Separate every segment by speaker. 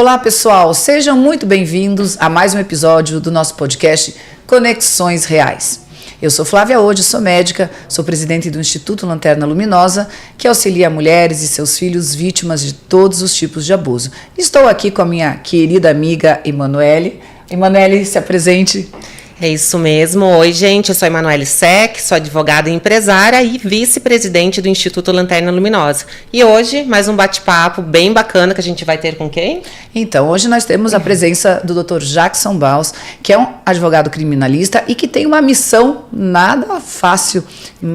Speaker 1: Olá pessoal, sejam muito bem-vindos a mais um episódio do nosso podcast Conexões Reais. Eu sou Flávia Ode, sou médica, sou presidente do Instituto Lanterna Luminosa, que auxilia mulheres e seus filhos vítimas de todos os tipos de abuso. Estou aqui com a minha querida amiga Emanuele. Emanuele, se apresente.
Speaker 2: É isso mesmo. Oi, gente, eu sou Emanuele Sec, sou advogada e empresária e vice-presidente do Instituto Lanterna Luminosa. E hoje, mais um bate-papo bem bacana que a gente vai ter com quem?
Speaker 1: Então, hoje nós temos a presença do Dr. Jackson Baus, que é um advogado criminalista e que tem uma missão nada fácil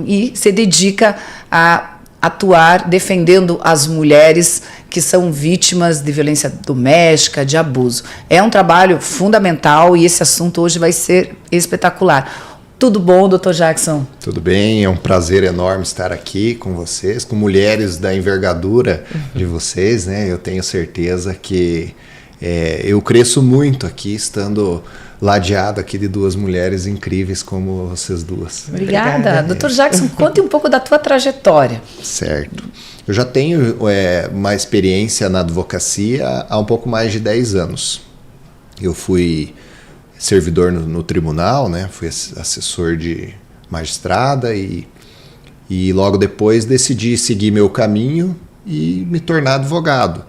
Speaker 1: e se dedica a atuar defendendo as mulheres que são vítimas de violência doméstica, de abuso. É um trabalho fundamental e esse assunto hoje vai ser espetacular. Tudo bom, Dr. Jackson?
Speaker 3: Tudo bem, é um prazer enorme estar aqui com vocês, com mulheres da envergadura de vocês, né? Eu tenho certeza que eu cresço muito aqui, estando ladeado aqui de duas mulheres incríveis como vocês duas.
Speaker 1: Obrigada. Dr. Jackson, conte um pouco da tua trajetória.
Speaker 3: Certo. Eu já tenho uma experiência na advocacia há um pouco mais de 10 anos. Eu fui servidor no tribunal, né? Fui assessor de magistrada e logo depois decidi seguir meu caminho e me tornar advogado.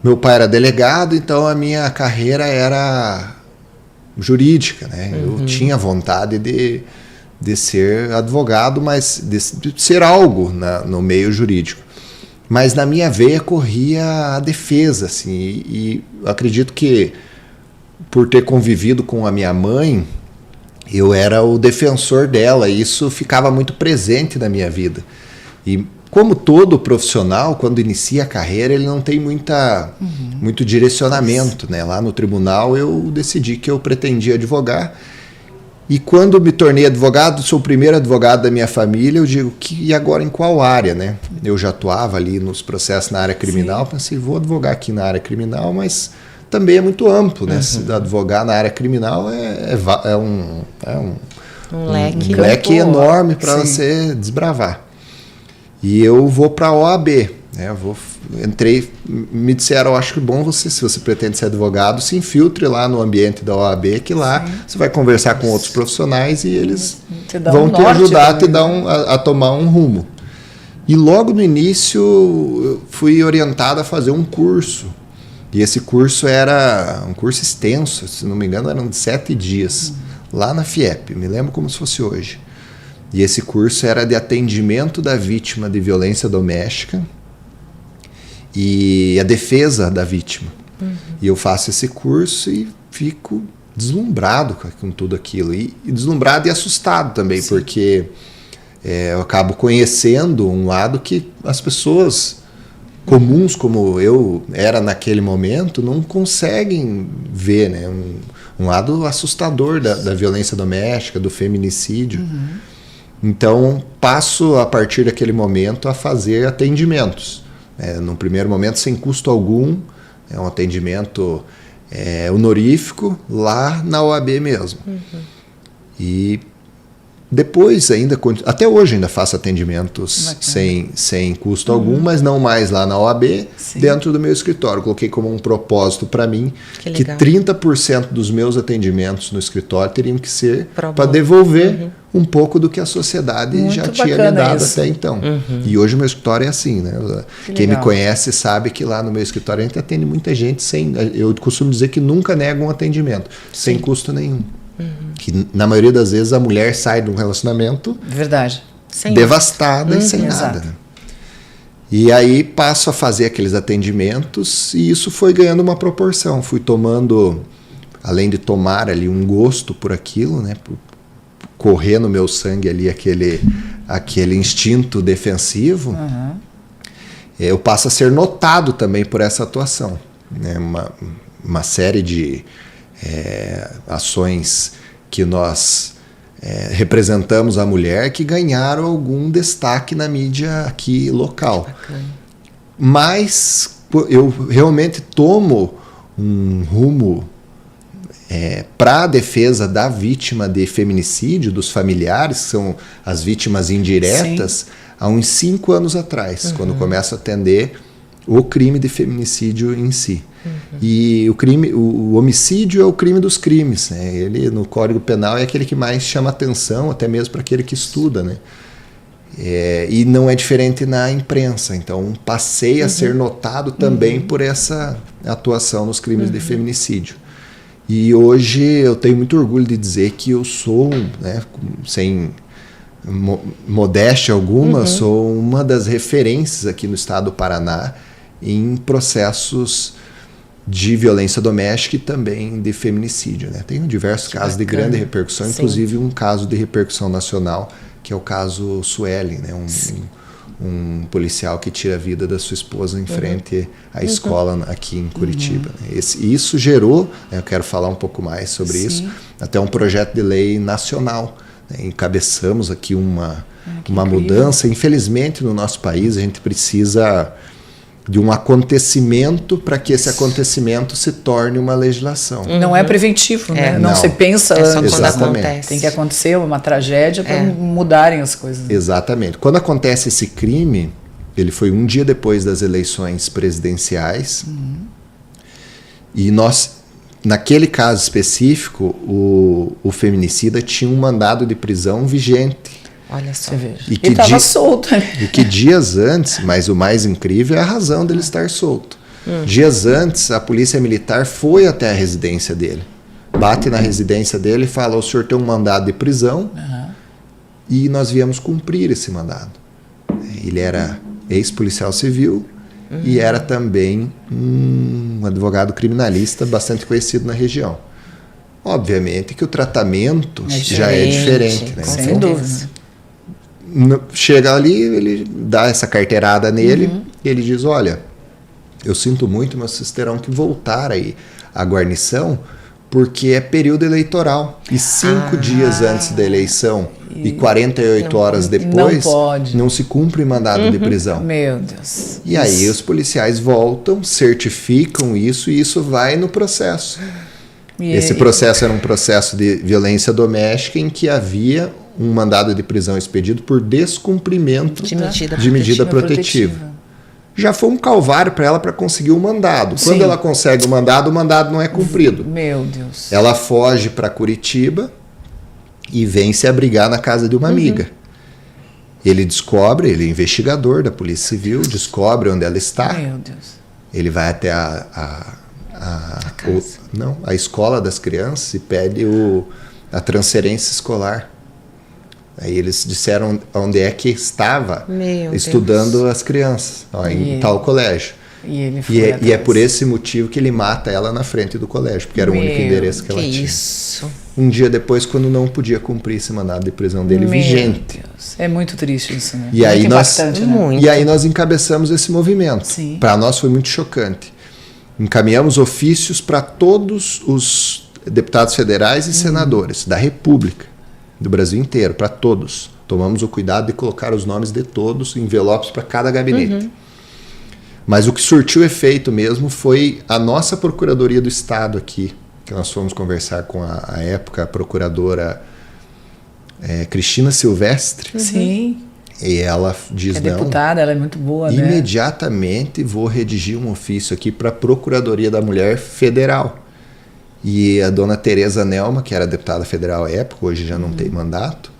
Speaker 3: Meu pai era delegado, então a minha carreira era jurídica, né? Eu tinha vontade de ser advogado, mas de ser algo no meio jurídico. Mas na minha veia corria a defesa, assim, e acredito que por ter convivido com a minha mãe, eu era o defensor dela, e isso ficava muito presente na minha vida. E como todo profissional, quando inicia a carreira, ele não tem muito direcionamento, né? Lá no tribunal eu decidi que eu pretendia advogar. E quando me tornei advogado, sou o primeiro advogado da minha família, eu digo, e agora em qual área, né? Eu já atuava ali nos processos na área criminal, pensei, vou advogar aqui na área criminal, mas também é muito amplo, né? Advogar na área criminal é um leque enorme para você desbravar. E eu vou para a OAB, né? Entrei, me disseram, acho que bom se você pretende ser advogado, se infiltre lá no ambiente da OAB, que lá você vai conversar com outros profissionais e eles vão te ajudar a tomar um rumo. E logo no início eu fui orientado a fazer um curso. E esse curso era um curso extenso, se não me engano eram de 7 dias, lá na FIEP, me lembro como se fosse hoje. E esse curso era de atendimento da vítima de violência doméstica e a defesa da vítima. E eu faço esse curso e fico deslumbrado com tudo aquilo. E deslumbrado e assustado também, porque eu acabo conhecendo um lado que as pessoas comuns, como eu era naquele momento, não conseguem ver, né? Um lado assustador da violência doméstica, do feminicídio. Então, passo a partir daquele momento a fazer atendimentos. No primeiro momento, sem custo algum, é um atendimento honorífico lá na OAB mesmo. E depois ainda, até hoje ainda faço atendimentos sem custo algum, mas não mais lá na OAB, dentro do meu escritório. Coloquei como um propósito para mim que 30% dos meus atendimentos no escritório teriam que ser para devolver um pouco do que a sociedade muito já tinha me dado até então. E hoje o meu escritório é assim, né? Quem me conhece sabe que lá no meu escritório a gente atende muita gente eu costumo dizer que nunca nega um atendimento, sem custo nenhum. Que na maioria das vezes a mulher sai de um relacionamento devastada e sem nada. Né? E aí passo a fazer aqueles atendimentos e isso foi ganhando uma proporção. Fui tomando, além de tomar ali um gosto por aquilo, né? Por correr no meu sangue ali aquele instinto defensivo, eu passo a ser notado também por essa atuação. Né? Uma série de ações que nós representamos a mulher que ganharam algum destaque na mídia aqui local. Mas eu realmente tomo um rumo para a defesa da vítima de feminicídio, dos familiares, que são as vítimas indiretas, há uns 5 anos atrás, quando começo a atender o crime de feminicídio em si. E o crime, o homicídio é o crime dos crimes, né? Ele no Código Penal é aquele que mais chama atenção, até mesmo para aquele que estuda, né? E não é diferente na imprensa, então passei a ser notado também por essa atuação nos crimes de feminicídio. E hoje eu tenho muito orgulho de dizer que eu sou, né, sem modéstia alguma, sou uma das referências aqui no estado do Paraná em processos de violência doméstica e também de feminicídio, né? Tenho diversos casos de grande repercussão, inclusive um caso de repercussão nacional, que é o caso Sueli, né? Um policial que tira a vida da sua esposa em frente à escola aqui em Curitiba. Isso gerou, né, eu quero falar um pouco mais sobre isso, até um projeto de lei nacional. Né? Encabeçamos aqui uma mudança. Infelizmente, no nosso país, a gente precisa de um acontecimento para que esse acontecimento se torne uma legislação.
Speaker 1: Não é preventivo, né? Não se pensa
Speaker 2: antes. Quando acontece.
Speaker 1: Tem que acontecer uma tragédia para mudarem as coisas.
Speaker 3: Exatamente. Quando acontece esse crime, ele foi um dia depois das eleições presidenciais, e nós, naquele caso específico, o feminicida tinha um mandado de prisão vigente.
Speaker 2: Olha só.
Speaker 1: E estava solto.
Speaker 3: E que dias antes, mas o mais incrível é a razão dele estar solto. Dias antes, a polícia militar foi até a residência dele. Bate na residência dele e fala: o senhor tem um mandado de prisão e nós viemos cumprir esse mandado. Ele era ex-policial civil e era também um advogado criminalista bastante conhecido na região. Obviamente que o tratamento já é diferente. Né?
Speaker 1: Sem dúvida.
Speaker 3: Chega ali, ele dá essa carteirada nele e ele diz: olha, eu sinto muito, mas vocês terão que voltar aí à guarnição porque é período eleitoral. E 5 dias antes da eleição e 48 horas depois não se cumpre mandado de prisão.
Speaker 1: Meu Deus.
Speaker 3: E aí os policiais voltam, certificam isso e isso vai no processo. Esse processo era um processo de violência doméstica em que havia um mandado de prisão expedido por descumprimento de medida protetiva. Já foi um calvário para ela para conseguir o mandado. Quando ela consegue o mandado não é cumprido.
Speaker 1: Meu Deus.
Speaker 3: Ela foge para Curitiba e vem se abrigar na casa de uma amiga. Ele descobre, ele é investigador da Polícia Civil, descobre onde ela está.
Speaker 1: Meu Deus.
Speaker 3: Ele vai até a escola das crianças e pede a transferência escolar. Aí eles disseram onde é que estava estudando as crianças, em tal colégio. E é por esse motivo que ele mata ela na frente do colégio, porque era o único endereço que ela tinha.
Speaker 2: Isso.
Speaker 3: Um dia depois, quando não podia cumprir esse mandado de prisão dele vigente.
Speaker 1: Deus. É muito triste isso, né?
Speaker 3: E aí
Speaker 1: muito
Speaker 3: e aí nós encabeçamos esse movimento. Para nós foi muito chocante. Encaminhamos ofícios para todos os deputados federais e senadores da República, do Brasil inteiro, para todos. Tomamos o cuidado de colocar os nomes de todos, envelopes para cada gabinete. Mas o que surtiu efeito mesmo foi a nossa Procuradoria do Estado aqui, que nós fomos conversar com a época, a procuradora Cristina Silvestre.
Speaker 1: Sim.
Speaker 3: E ela diz,
Speaker 1: é deputada, ela é muito boa, né?
Speaker 3: Imediatamente vou redigir um ofício aqui para a Procuradoria da Mulher Federal. E a dona Tereza Nelma, que era deputada federal à época, hoje já não tem mandato,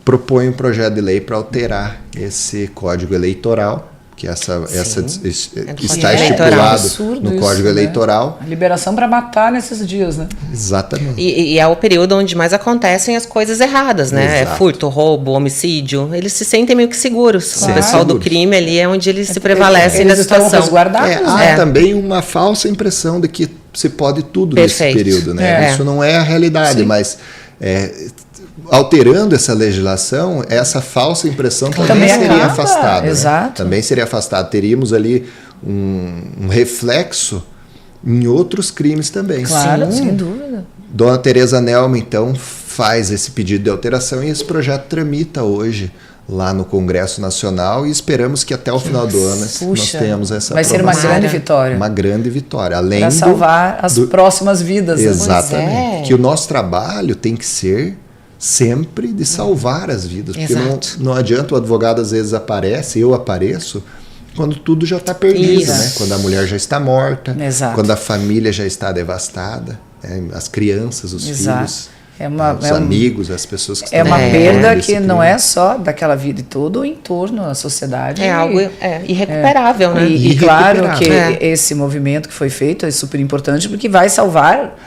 Speaker 3: propõe um projeto de lei para alterar esse Código Eleitoral, que está estipulado no Código Eleitoral.
Speaker 1: A liberação para matar nesses dias, né?
Speaker 3: Exatamente.
Speaker 2: E é o período onde mais acontecem as coisas erradas, né? É furto, roubo, homicídio. Eles se sentem meio que seguros. Claro. O pessoal do crime ali é onde eles se prevalecem na situação.
Speaker 3: Há também uma falsa impressão de que se pode tudo nesse período, né? Isso não é a realidade, mas alterando essa legislação, essa falsa impressão também seria afastada.
Speaker 1: Exato.
Speaker 3: Né? Também seria afastada. Teríamos ali um reflexo em outros crimes também.
Speaker 1: Claro, sem dúvida.
Speaker 3: Dona Tereza Nelma, então, faz esse pedido de alteração e esse projeto tramita hoje lá no Congresso Nacional e esperamos que até o final do ano nós tenhamos essa
Speaker 1: vai ser uma grande vitória.
Speaker 3: Uma grande vitória. Além
Speaker 1: para salvar as próximas vidas.
Speaker 3: Exatamente. Que o nosso trabalho tem que ser sempre de salvar as vidas. Porque não adianta o advogado às vezes aparece, eu apareço quando tudo já está perdido,
Speaker 2: Isso.
Speaker 3: né? Quando a mulher já está morta,
Speaker 1: Exato.
Speaker 3: quando a família já está devastada, né? As crianças, os
Speaker 1: Exato.
Speaker 3: filhos, os
Speaker 1: É
Speaker 3: amigos, as pessoas que
Speaker 1: É
Speaker 3: estão
Speaker 1: uma
Speaker 3: ao
Speaker 1: perda
Speaker 3: redor desse
Speaker 1: que não
Speaker 3: crime.
Speaker 1: é só daquela vida, e todo o entorno, a sociedade.
Speaker 2: É algo irrecuperável, né?
Speaker 1: E claro que
Speaker 2: É.
Speaker 1: esse movimento que foi feito é super importante porque vai salvar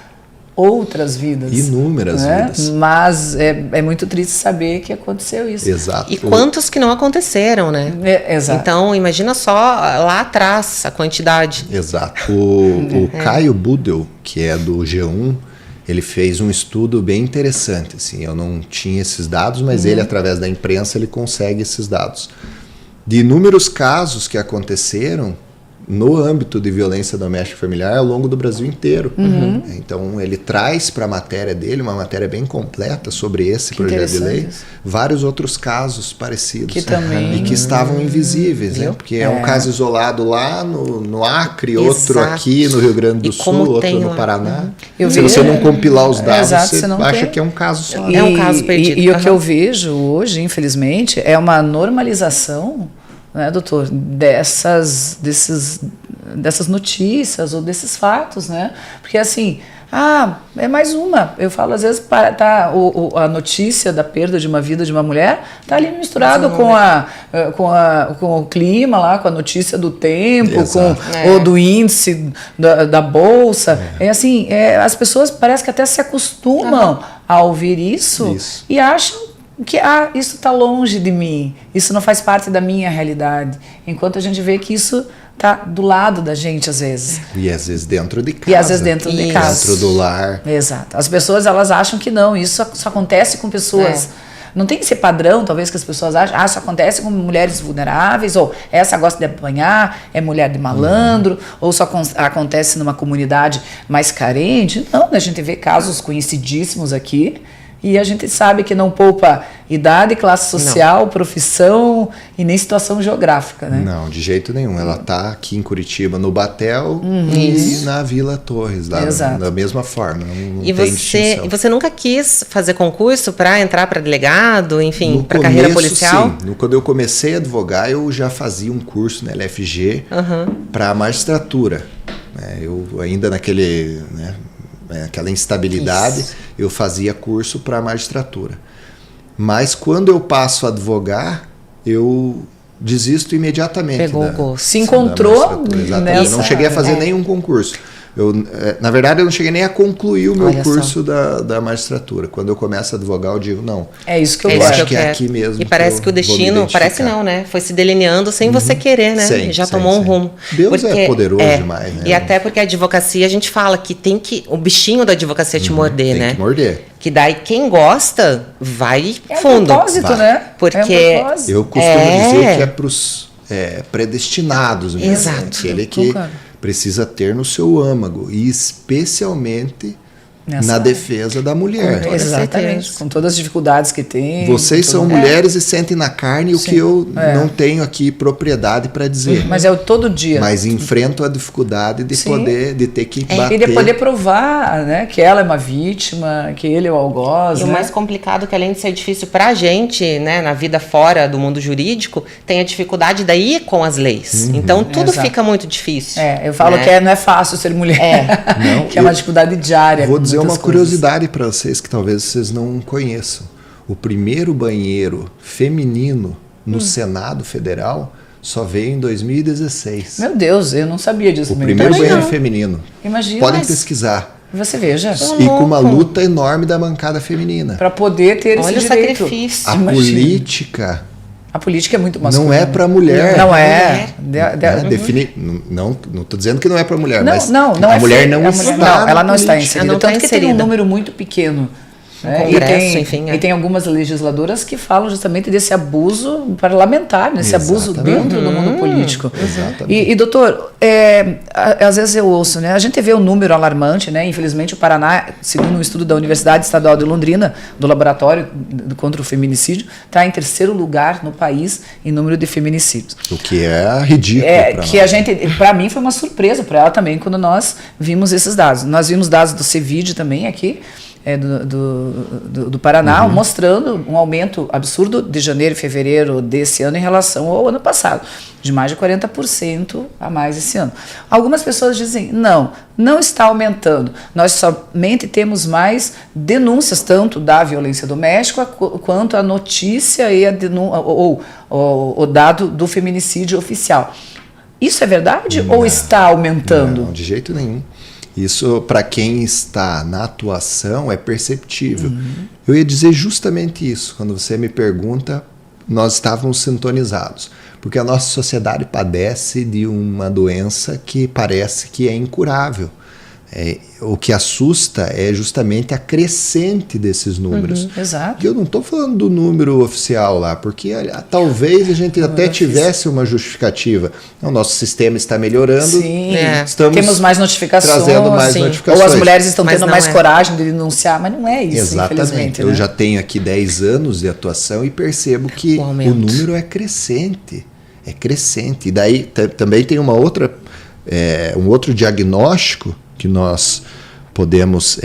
Speaker 1: outras vidas.
Speaker 3: Inúmeras vidas.
Speaker 1: Mas é muito triste saber que aconteceu isso.
Speaker 3: Exato.
Speaker 2: E quantos que não aconteceram, né?
Speaker 1: Exato.
Speaker 2: Então, imagina só lá atrás a quantidade.
Speaker 3: Exato. O Caio Budel, que é do G1, ele fez um estudo bem interessante. Assim, eu não tinha esses dados, mas ele, através da imprensa, ele consegue esses dados. De inúmeros casos que aconteceram no âmbito de violência doméstica e familiar ao longo do Brasil inteiro. Então, ele traz para a matéria dele, uma matéria bem completa sobre esse projeto de lei,
Speaker 1: interessante.
Speaker 3: vários outros casos parecidos.
Speaker 1: Que também-
Speaker 3: E que estavam invisíveis, né? Porque é um caso isolado lá no Acre, outro
Speaker 2: Exato.
Speaker 3: aqui no Rio Grande do
Speaker 2: E
Speaker 3: Sul,
Speaker 2: como
Speaker 3: outro
Speaker 2: tem
Speaker 3: no
Speaker 2: lá.
Speaker 3: Paraná.
Speaker 1: Eu
Speaker 3: Se
Speaker 1: vi-
Speaker 3: você não compilar os dados,
Speaker 1: Exato,
Speaker 3: você
Speaker 1: você não
Speaker 3: acha
Speaker 1: tem.
Speaker 3: que é um caso só.
Speaker 2: É um caso perdido.
Speaker 1: E o que eu vejo hoje, infelizmente, é uma normalização, né, doutor, dessas notícias ou desses fatos, né? Porque assim, é mais uma. Eu falo às vezes, a notícia da perda de uma vida de uma mulher tá ali misturado com o clima lá, com a notícia do tempo,
Speaker 3: Exato.
Speaker 1: ou do índice da bolsa. Assim, as pessoas parece que até se acostumam a ouvir isso. E acham que isso está longe de mim, isso não faz parte da minha realidade, enquanto a gente vê que isso está do lado da gente às vezes.
Speaker 3: E às vezes dentro de casa.
Speaker 1: E às vezes dentro de casa.
Speaker 3: Dentro do lar.
Speaker 1: Exato. As pessoas, elas acham que não, isso só acontece com pessoas. Não tem esse padrão, talvez, que as pessoas acham, isso acontece com mulheres vulneráveis, ou essa gosta de apanhar, é mulher de malandro, ou só acontece numa comunidade mais carente. Não, a gente vê casos conhecidíssimos aqui, e a gente sabe que não poupa idade, classe social, profissão e nem situação geográfica, né?
Speaker 3: Não, de jeito nenhum. Ela está aqui em Curitiba, no Batel e na Vila Torres, da mesma forma. Não
Speaker 2: E
Speaker 3: tem distinção.
Speaker 2: você nunca quis fazer concurso para entrar para delegado, enfim,
Speaker 3: No
Speaker 2: para carreira
Speaker 3: começo,
Speaker 2: policial?
Speaker 3: sim. Quando eu comecei a advogar, eu já fazia um curso na LFG para magistratura. Eu ainda naquele... aquela instabilidade, eu fazia curso para magistratura. Mas quando eu passo a advogar, eu desisto imediatamente.
Speaker 1: Pegou o gosto. Se
Speaker 3: da
Speaker 1: encontrou
Speaker 3: magistratura, exatamente.
Speaker 1: nessa...
Speaker 3: Eu não cheguei a fazer nenhum concurso. Na verdade, eu não cheguei nem a concluir o meu curso da magistratura. Quando eu começo a advogar, eu digo, não.
Speaker 1: É isso que eu
Speaker 3: eu
Speaker 1: gosto.
Speaker 3: acho que é aqui mesmo.
Speaker 2: E parece que o destino, parece não, né? Foi se delineando sem você querer, né?
Speaker 3: Sim,
Speaker 2: já
Speaker 3: sim,
Speaker 2: tomou um
Speaker 3: sim.
Speaker 2: rumo.
Speaker 3: Deus é poderoso demais, né?
Speaker 2: E até porque a advocacia, a gente fala que o bichinho da advocacia te morder, né?
Speaker 3: Tem que morder.
Speaker 2: Que daí quem gosta vai fundo.
Speaker 1: Propósito, né?
Speaker 2: Porque
Speaker 1: propósito.
Speaker 3: Eu costumo dizer que é para os predestinados mesmo.
Speaker 2: Exato.
Speaker 3: Aquele que precisa ter no seu âmago. E especialmente na defesa da mulher.
Speaker 1: Exatamente. Com todas as dificuldades que tem.
Speaker 3: Vocês são mulheres e sentem na carne o que eu não tenho aqui propriedade para dizer.
Speaker 1: Mas é o todo dia.
Speaker 3: Mas enfrento a dificuldade de de ter que bater.
Speaker 1: E de poder provar, né, que ela é uma vítima, que ele é o algoz.
Speaker 2: E o mais complicado é que, além de ser difícil pra gente, né, na vida fora do mundo jurídico, tem a dificuldade daí com as leis. Então tudo fica muito difícil.
Speaker 1: Eu falo que não é fácil ser mulher.
Speaker 3: Não,
Speaker 1: que é uma dificuldade diária.
Speaker 3: Vou dizer uma
Speaker 1: coisas.
Speaker 3: curiosidade para vocês que talvez vocês não conheçam. O primeiro banheiro feminino no Senado Federal só veio em 2016.
Speaker 1: Meu Deus, eu não sabia disso.
Speaker 3: O primeiro
Speaker 1: Também
Speaker 3: banheiro
Speaker 1: não.
Speaker 3: feminino.
Speaker 1: Imagina.
Speaker 3: Podem pesquisar.
Speaker 1: Você veja.
Speaker 3: E com uma luta enorme da bancada feminina.
Speaker 1: Para poder ter
Speaker 2: Olha
Speaker 1: esse
Speaker 2: o
Speaker 1: direito.
Speaker 2: sacrifício.
Speaker 3: A política
Speaker 1: A política é muito masculina.
Speaker 3: não é para mulher.
Speaker 1: Não é.
Speaker 3: Não estou dizendo que não é para mulher, mas
Speaker 1: não
Speaker 3: a
Speaker 1: é
Speaker 3: mulher
Speaker 1: feita.
Speaker 3: não está.
Speaker 1: Não, ela não está
Speaker 3: política.
Speaker 1: inserida.
Speaker 2: Não está
Speaker 1: Tanto que tem um
Speaker 2: inserida.
Speaker 1: número muito pequeno. Né?
Speaker 2: Congresso, enfim,
Speaker 1: E tem algumas legisladoras que falam justamente desse abuso parlamentar, desse abuso
Speaker 3: Exatamente.
Speaker 1: dentro do mundo político.
Speaker 3: Exatamente.
Speaker 1: E doutor, às vezes eu ouço, né? A gente vê um número alarmante, né? Infelizmente o Paraná, segundo um estudo da Universidade Estadual de Londrina, do Laboratório contra o Feminicídio, está em 3º lugar no país em número de feminicídios.
Speaker 3: O que é ridículo pra
Speaker 1: Que
Speaker 3: nós.
Speaker 1: a gente, para mim foi uma surpresa, para ela também, quando nós vimos esses dados. Nós vimos dados do CEVID também aqui, do Paraná, mostrando um aumento absurdo de janeiro e fevereiro desse ano em relação ao ano passado, de mais de 40% a mais esse ano. Algumas pessoas dizem, não está aumentando, nós somente temos mais denúncias, tanto da violência doméstica quanto a notícia e ou o dado do feminicídio oficial. Isso é verdade ou está aumentando?
Speaker 3: Não, de jeito nenhum. Isso, para quem está na atuação, é perceptível. Eu ia dizer justamente isso. Quando você me pergunta, nós estávamos sintonizados. Porque a nossa sociedade padece de uma doença que parece que é incurável. O que assusta é justamente a crescente desses números.
Speaker 1: Exato.
Speaker 3: Eu não estou falando do número oficial lá, porque talvez a gente até tivesse uma justificativa. O nosso sistema está melhorando.
Speaker 1: Sim,
Speaker 3: temos
Speaker 1: mais notificações.
Speaker 3: Trazendo mais notificações.
Speaker 1: Ou as mulheres estão tendo mais coragem de denunciar, mas não é isso,
Speaker 3: exatamente.
Speaker 1: Infelizmente.
Speaker 3: Eu já tenho aqui 10 anos de atuação e percebo que o número é crescente. É crescente. E daí também tem um outro diagnóstico que nós podemos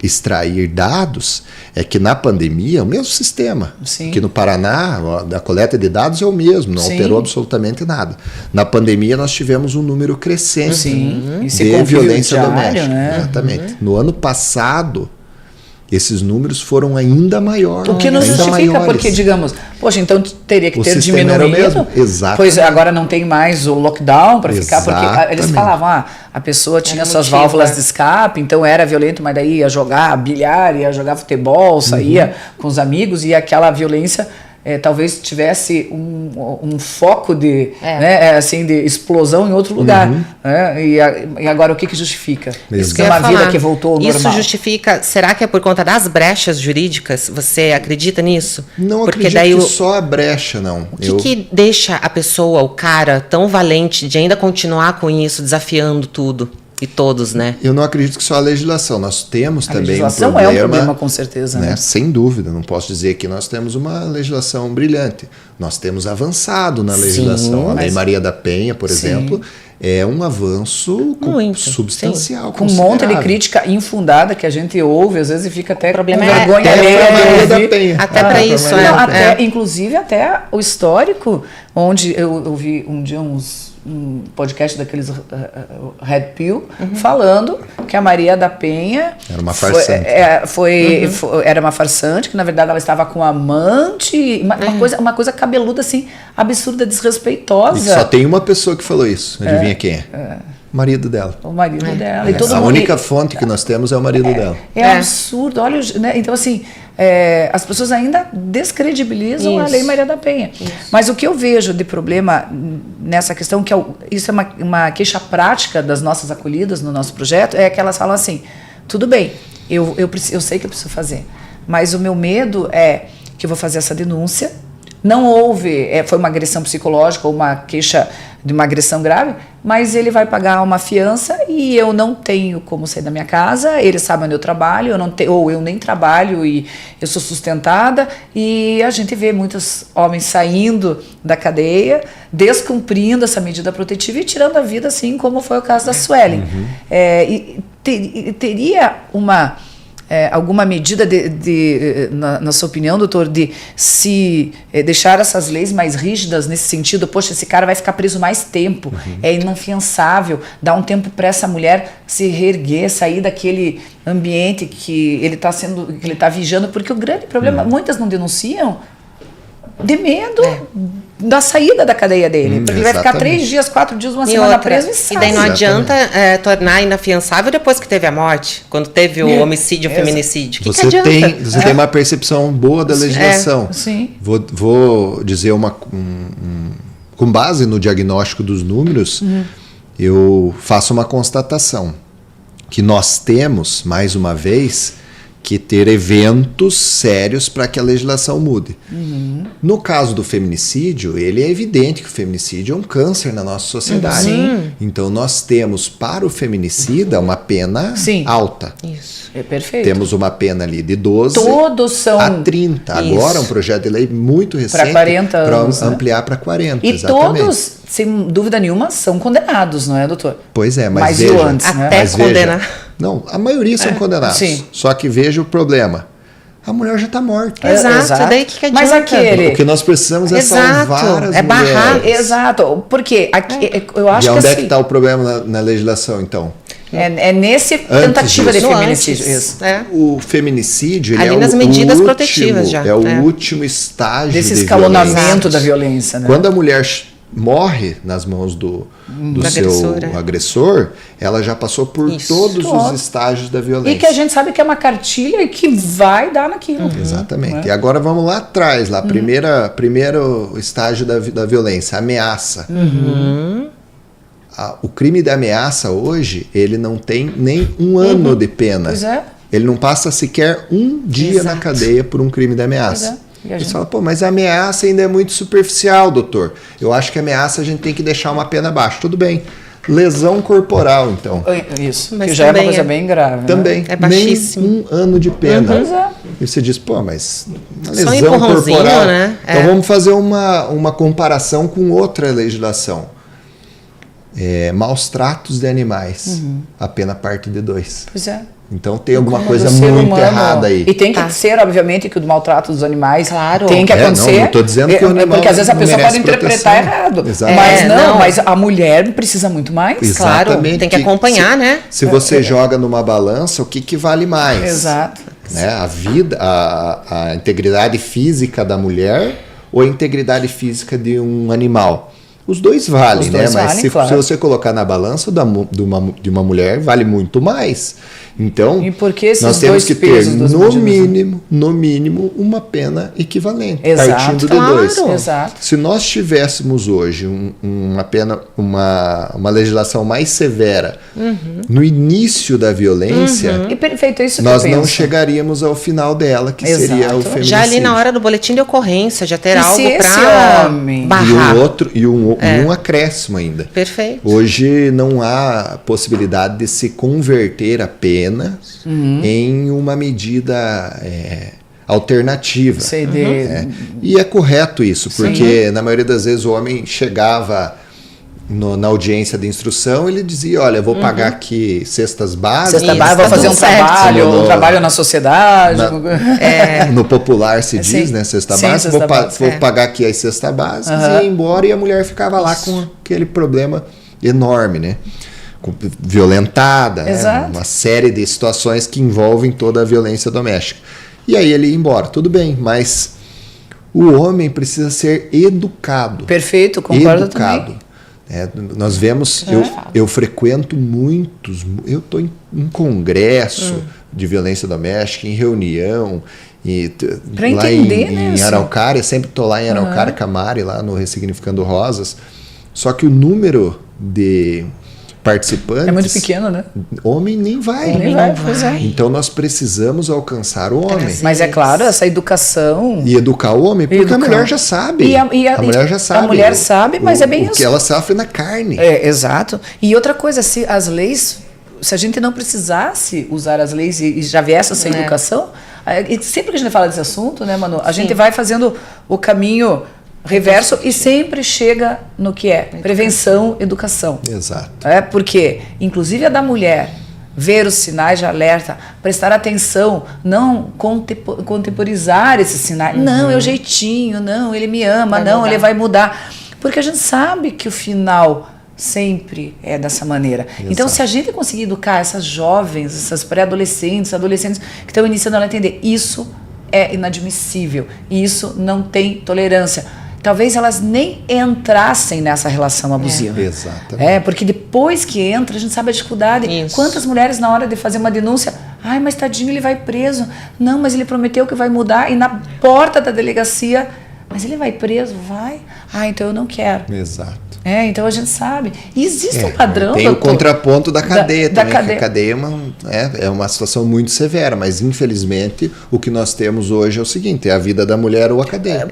Speaker 3: extrair dados, é que na pandemia é o mesmo sistema.
Speaker 1: Sim.
Speaker 3: Que no Paraná a coleta de dados é o mesmo, não alterou absolutamente nada. Na pandemia nós tivemos um número crescente de violência doméstica.
Speaker 1: Né?
Speaker 3: Exatamente. No ano passado, esses números foram ainda maiores.
Speaker 1: O que não justifica, porque, digamos, poxa, então teria que ter diminuído.
Speaker 3: Era o mesmo. Exato.
Speaker 1: Pois agora não tem mais o lockdown para ficar, porque eles falavam, a pessoa tinha suas válvulas de escape, então era violento, mas daí ia jogar bilhar, ia jogar futebol, saía com os amigos, e aquela violência talvez tivesse um foco de explosão em outro lugar. E agora o que justifica?
Speaker 2: Isso
Speaker 1: que é uma vida que voltou ao normal.
Speaker 2: Isso justifica, será que é por conta das brechas jurídicas? Você acredita nisso?
Speaker 3: Não acredito que só a brecha, não.
Speaker 2: O que deixa a pessoa, o cara, tão valente de ainda continuar com isso, desafiando tudo? E todos, né?
Speaker 3: Eu não acredito que só a legislação. Nós temos também um
Speaker 1: legislação
Speaker 3: problema.
Speaker 1: É um problema, com certeza. Né?
Speaker 3: Sem dúvida. Não posso dizer que nós temos uma legislação brilhante. Nós temos avançado na legislação. A Lei Maria da Penha, por exemplo, é um avanço substancial.
Speaker 1: Com um monte de crítica infundada que a gente ouve, às vezes, e fica até com vergonha
Speaker 3: Maria da Penha.
Speaker 2: Até para isso.
Speaker 1: Inclusive, até o histórico, onde eu vi um dia um podcast daqueles Red Pill, falando que a Maria da Penha
Speaker 3: era uma farsante.
Speaker 1: Era uma farsante, que na verdade ela estava com um amante, uma coisa cabeluda assim, absurda, desrespeitosa.
Speaker 3: E só tem uma pessoa que falou isso. Adivinha quem é? O marido dela.
Speaker 1: O marido dela. E
Speaker 3: a única fonte que nós temos é o marido dela.
Speaker 1: É absurdo. Olha, né? Então, assim, as pessoas ainda descredibilizam a Lei Maria da Penha. Mas o que eu vejo de problema nessa questão, que isso é uma queixa prática das nossas acolhidas no nosso projeto, é que elas falam assim, tudo bem, eu sei que eu preciso fazer, mas o meu medo é que eu vou fazer essa denúncia, não houve, foi uma agressão psicológica ou uma queixa de uma agressão grave, mas ele vai pagar uma fiança e eu não tenho como sair da minha casa, ele sabe onde eu trabalho, ou eu nem trabalho e eu sou sustentada, e a gente vê muitos homens saindo da cadeia, descumprindo essa medida protetiva e tirando a vida, assim como foi o caso da Suelen. Teria alguma medida na sua opinião, doutor, de se deixar essas leis mais rígidas nesse sentido? Poxa, esse cara vai ficar preso mais tempo, é inafiançável, dá um tempo para essa mulher se reerguer, sair daquele ambiente que ele está vigiando, porque o grande problema, muitas não denunciam de medo da saída da cadeia dele. Porque ele vai ficar 3 dias, 4 dias, uma semana preso e sai.
Speaker 2: E daí não adianta tornar inafiançável depois que teve a morte, quando teve o homicídio, o feminicídio.
Speaker 3: Você tem uma percepção boa da legislação.
Speaker 1: Sim.
Speaker 3: Vou dizer com base no diagnóstico dos números, eu faço uma constatação. Que nós temos, mais uma vez, que ter eventos sérios para que a legislação mude. No caso do feminicídio, ele é evidente que o feminicídio é um câncer na nossa sociedade. Então nós temos para o feminicida uma pena alta.
Speaker 1: Isso, é perfeito.
Speaker 3: Temos uma pena ali de 12 a 30. Agora um projeto de lei muito recente para ampliar para 40.
Speaker 1: E todos, sem dúvida nenhuma, são condenados, não é, doutor?
Speaker 3: Pois é, mas
Speaker 1: veja,
Speaker 2: até condenar.
Speaker 3: Não, a maioria são condenados.
Speaker 1: sim.
Speaker 3: Só que veja o problema. A mulher já está morta.
Speaker 2: Exato. Daí que adianta?
Speaker 1: Mas aquele...
Speaker 3: O que nós precisamos é
Speaker 2: Exato,
Speaker 3: salvar as
Speaker 2: é barrar.
Speaker 3: mulheres.
Speaker 1: Exato. Porque aqui, eu acho
Speaker 3: E
Speaker 1: que
Speaker 3: onde é
Speaker 1: assim,
Speaker 3: que está o problema na legislação, então?
Speaker 1: é nesse tentativa de
Speaker 3: disso.
Speaker 1: feminicídio.
Speaker 2: Antes.
Speaker 1: Isso.
Speaker 2: É.
Speaker 3: O feminicídio ele
Speaker 2: Ali
Speaker 3: é
Speaker 2: nas
Speaker 3: o
Speaker 2: medidas
Speaker 3: último,
Speaker 2: protetivas já.
Speaker 3: É o
Speaker 2: É.
Speaker 3: último estágio
Speaker 1: Desse
Speaker 3: de
Speaker 1: escalonamento
Speaker 3: violência.
Speaker 1: da violência, né?
Speaker 3: Quando a mulher morre nas mãos do seu agressor, ela já passou por
Speaker 2: Isso.
Speaker 3: todos os estágios da violência.
Speaker 1: E que a gente sabe que é uma cartilha e que vai dar naquilo.
Speaker 3: Exatamente. E agora vamos lá atrás, lá primeiro estágio da violência, ameaça. O crime de ameaça hoje, ele não tem nem um ano de pena.
Speaker 1: Pois é.
Speaker 3: Ele não passa sequer um dia na cadeia por um crime de ameaça.
Speaker 1: Pois é. E a
Speaker 3: Você
Speaker 1: gente-
Speaker 3: fala, pô, mas a ameaça ainda é muito superficial, doutor. Eu acho que a ameaça a gente tem que deixar uma pena abaixo. Tudo bem. Lesão corporal, então.
Speaker 1: Isso,
Speaker 2: Mas
Speaker 1: que já é uma
Speaker 2: também
Speaker 1: coisa
Speaker 2: é-
Speaker 1: bem grave. Né?
Speaker 3: Também.
Speaker 2: É baixíssimo.
Speaker 3: Nem um ano de pena.
Speaker 1: Pois é.
Speaker 3: E você diz, pô, mas uma
Speaker 2: Só um
Speaker 3: lesão
Speaker 2: empurrãozinho,
Speaker 3: corporal.
Speaker 2: né?
Speaker 3: Então
Speaker 2: É.
Speaker 3: vamos fazer uma comparação com outra legislação. Maus tratos de animais. A pena parte de 2.
Speaker 1: Pois é.
Speaker 3: Então tem alguma
Speaker 1: Como
Speaker 3: coisa
Speaker 1: do ser
Speaker 3: muito
Speaker 1: humano.
Speaker 3: errada aí.
Speaker 1: E tem que ser, obviamente, que o maltrato dos animais
Speaker 2: Claro.
Speaker 1: tem que acontecer.
Speaker 3: Não, eu tô dizendo que o animal
Speaker 1: porque às vezes a
Speaker 3: não
Speaker 1: pessoa
Speaker 3: merece
Speaker 1: pode interpretar
Speaker 3: proteção.
Speaker 1: errado.
Speaker 3: Exatamente.
Speaker 1: Mas não, mas a mulher precisa muito mais.
Speaker 2: Claro,
Speaker 3: Exatamente.
Speaker 2: tem que acompanhar, né?
Speaker 3: Se você joga numa balança, o que vale mais?
Speaker 1: Exato.
Speaker 3: Né? A vida, a integridade física da mulher ou a integridade física de um animal? Os dois valem,
Speaker 1: Os dois
Speaker 3: né? Mas
Speaker 1: valem,
Speaker 3: se
Speaker 1: claro.
Speaker 3: você colocar na balança de uma mulher, vale muito mais. Então,
Speaker 1: E por que esses
Speaker 3: nós temos
Speaker 1: dois
Speaker 3: que ter,
Speaker 1: pesos, duas
Speaker 3: no mínimo, uma pena equivalente,
Speaker 1: Exato.
Speaker 3: partindo de
Speaker 2: Claro.
Speaker 3: 2.
Speaker 1: Exato.
Speaker 3: Se nós tivéssemos hoje uma pena, uma legislação mais severa no início da violência,
Speaker 1: E perfeito, isso
Speaker 3: nós
Speaker 1: que eu
Speaker 3: não
Speaker 1: penso.
Speaker 3: chegaríamos ao final dela, que
Speaker 1: Exato.
Speaker 3: seria o feminicídio.
Speaker 2: Já ali na hora do boletim de ocorrência, já ter
Speaker 1: E
Speaker 2: algo
Speaker 1: se esse
Speaker 2: pra
Speaker 1: homem-
Speaker 2: barrar.
Speaker 3: E um acréscimo ainda.
Speaker 2: Perfeito.
Speaker 3: Hoje não há possibilidade de se converter a pena em uma medida alternativa.
Speaker 1: Sei de...
Speaker 3: E é correto isso, porque na maioria das vezes o homem chegava na audiência de instrução, ele dizia, olha, eu vou pagar aqui cestas básicas.
Speaker 1: Cesta
Speaker 2: Isso,
Speaker 1: básica, vou
Speaker 2: tá
Speaker 1: fazer
Speaker 2: tudo
Speaker 1: um
Speaker 2: certo.
Speaker 1: trabalho, um trabalho na sociedade.
Speaker 3: No popular se diz,
Speaker 1: Sim.
Speaker 3: né? Cesta
Speaker 1: Sim,
Speaker 3: básica.
Speaker 1: cesta básica.
Speaker 3: Vou pagar aqui as cestas básicas e ir embora, e a mulher ficava lá com aquele problema enorme, né? Violentada, né?
Speaker 1: Exato.
Speaker 3: Uma série de situações que envolvem toda a violência doméstica. E aí ele ia embora, tudo bem, mas o homem precisa ser educado.
Speaker 1: Perfeito, concordo
Speaker 3: Educado.
Speaker 1: também.
Speaker 3: Nós vemos, eu frequento eu estou em congresso de violência doméstica, em reunião,
Speaker 1: Pra
Speaker 3: lá
Speaker 1: entender, né,
Speaker 3: em
Speaker 1: assim.
Speaker 3: Araucária, sempre estou lá em Araucária, Camari, lá no Ressignificando Rosas, só que o número de participantes...
Speaker 1: É muito pequeno, né?
Speaker 3: Homem nem vai.
Speaker 1: Nem vai, pois é.
Speaker 3: Então nós precisamos alcançar o homem.
Speaker 1: Mas é claro, essa educação...
Speaker 3: E educar o homem, porque a mulher já sabe. A mulher já sabe.
Speaker 1: A mulher sabe, mas é bem
Speaker 3: o
Speaker 1: isso.
Speaker 3: que ela sofre na carne.
Speaker 1: Exato. E outra coisa, se as leis, se a gente não precisasse usar as leis e já viesse essa educação, e sempre que a gente fala desse assunto, né, Manu, a gente vai fazendo o caminho reverso e sempre chega no que é prevenção, educação.
Speaker 3: Exato.
Speaker 1: Porque, inclusive a da mulher, ver os sinais de alerta, prestar atenção, não contemporizar esses sinais. Não, é o jeitinho, não, ele me ama, não, ele vai mudar. Porque a gente sabe que o final sempre é dessa maneira.
Speaker 3: Exato.
Speaker 1: Então, se a gente conseguir educar essas jovens, essas pré-adolescentes, adolescentes que estão iniciando a entender, isso é inadmissível, e isso não tem tolerância. Talvez elas nem entrassem nessa relação abusiva.
Speaker 3: Exatamente.
Speaker 1: Porque depois que entra, a gente sabe a dificuldade.
Speaker 2: Isso.
Speaker 1: Quantas mulheres, na hora de fazer uma denúncia, ai, mas tadinho, ele vai preso. Não, mas ele prometeu que vai mudar. E na porta da delegacia, mas ele vai preso? Vai. Ah, então eu não quero.
Speaker 3: Exato.
Speaker 1: Então a gente sabe. E existe um padrão.
Speaker 3: Tem
Speaker 1: doutor,
Speaker 3: o contraponto da cadeia
Speaker 1: da
Speaker 3: também,
Speaker 1: cadeia.
Speaker 3: que a cadeia é uma situação muito severa, mas infelizmente o que nós temos hoje é o seguinte, é a vida da mulher ou a cadeia.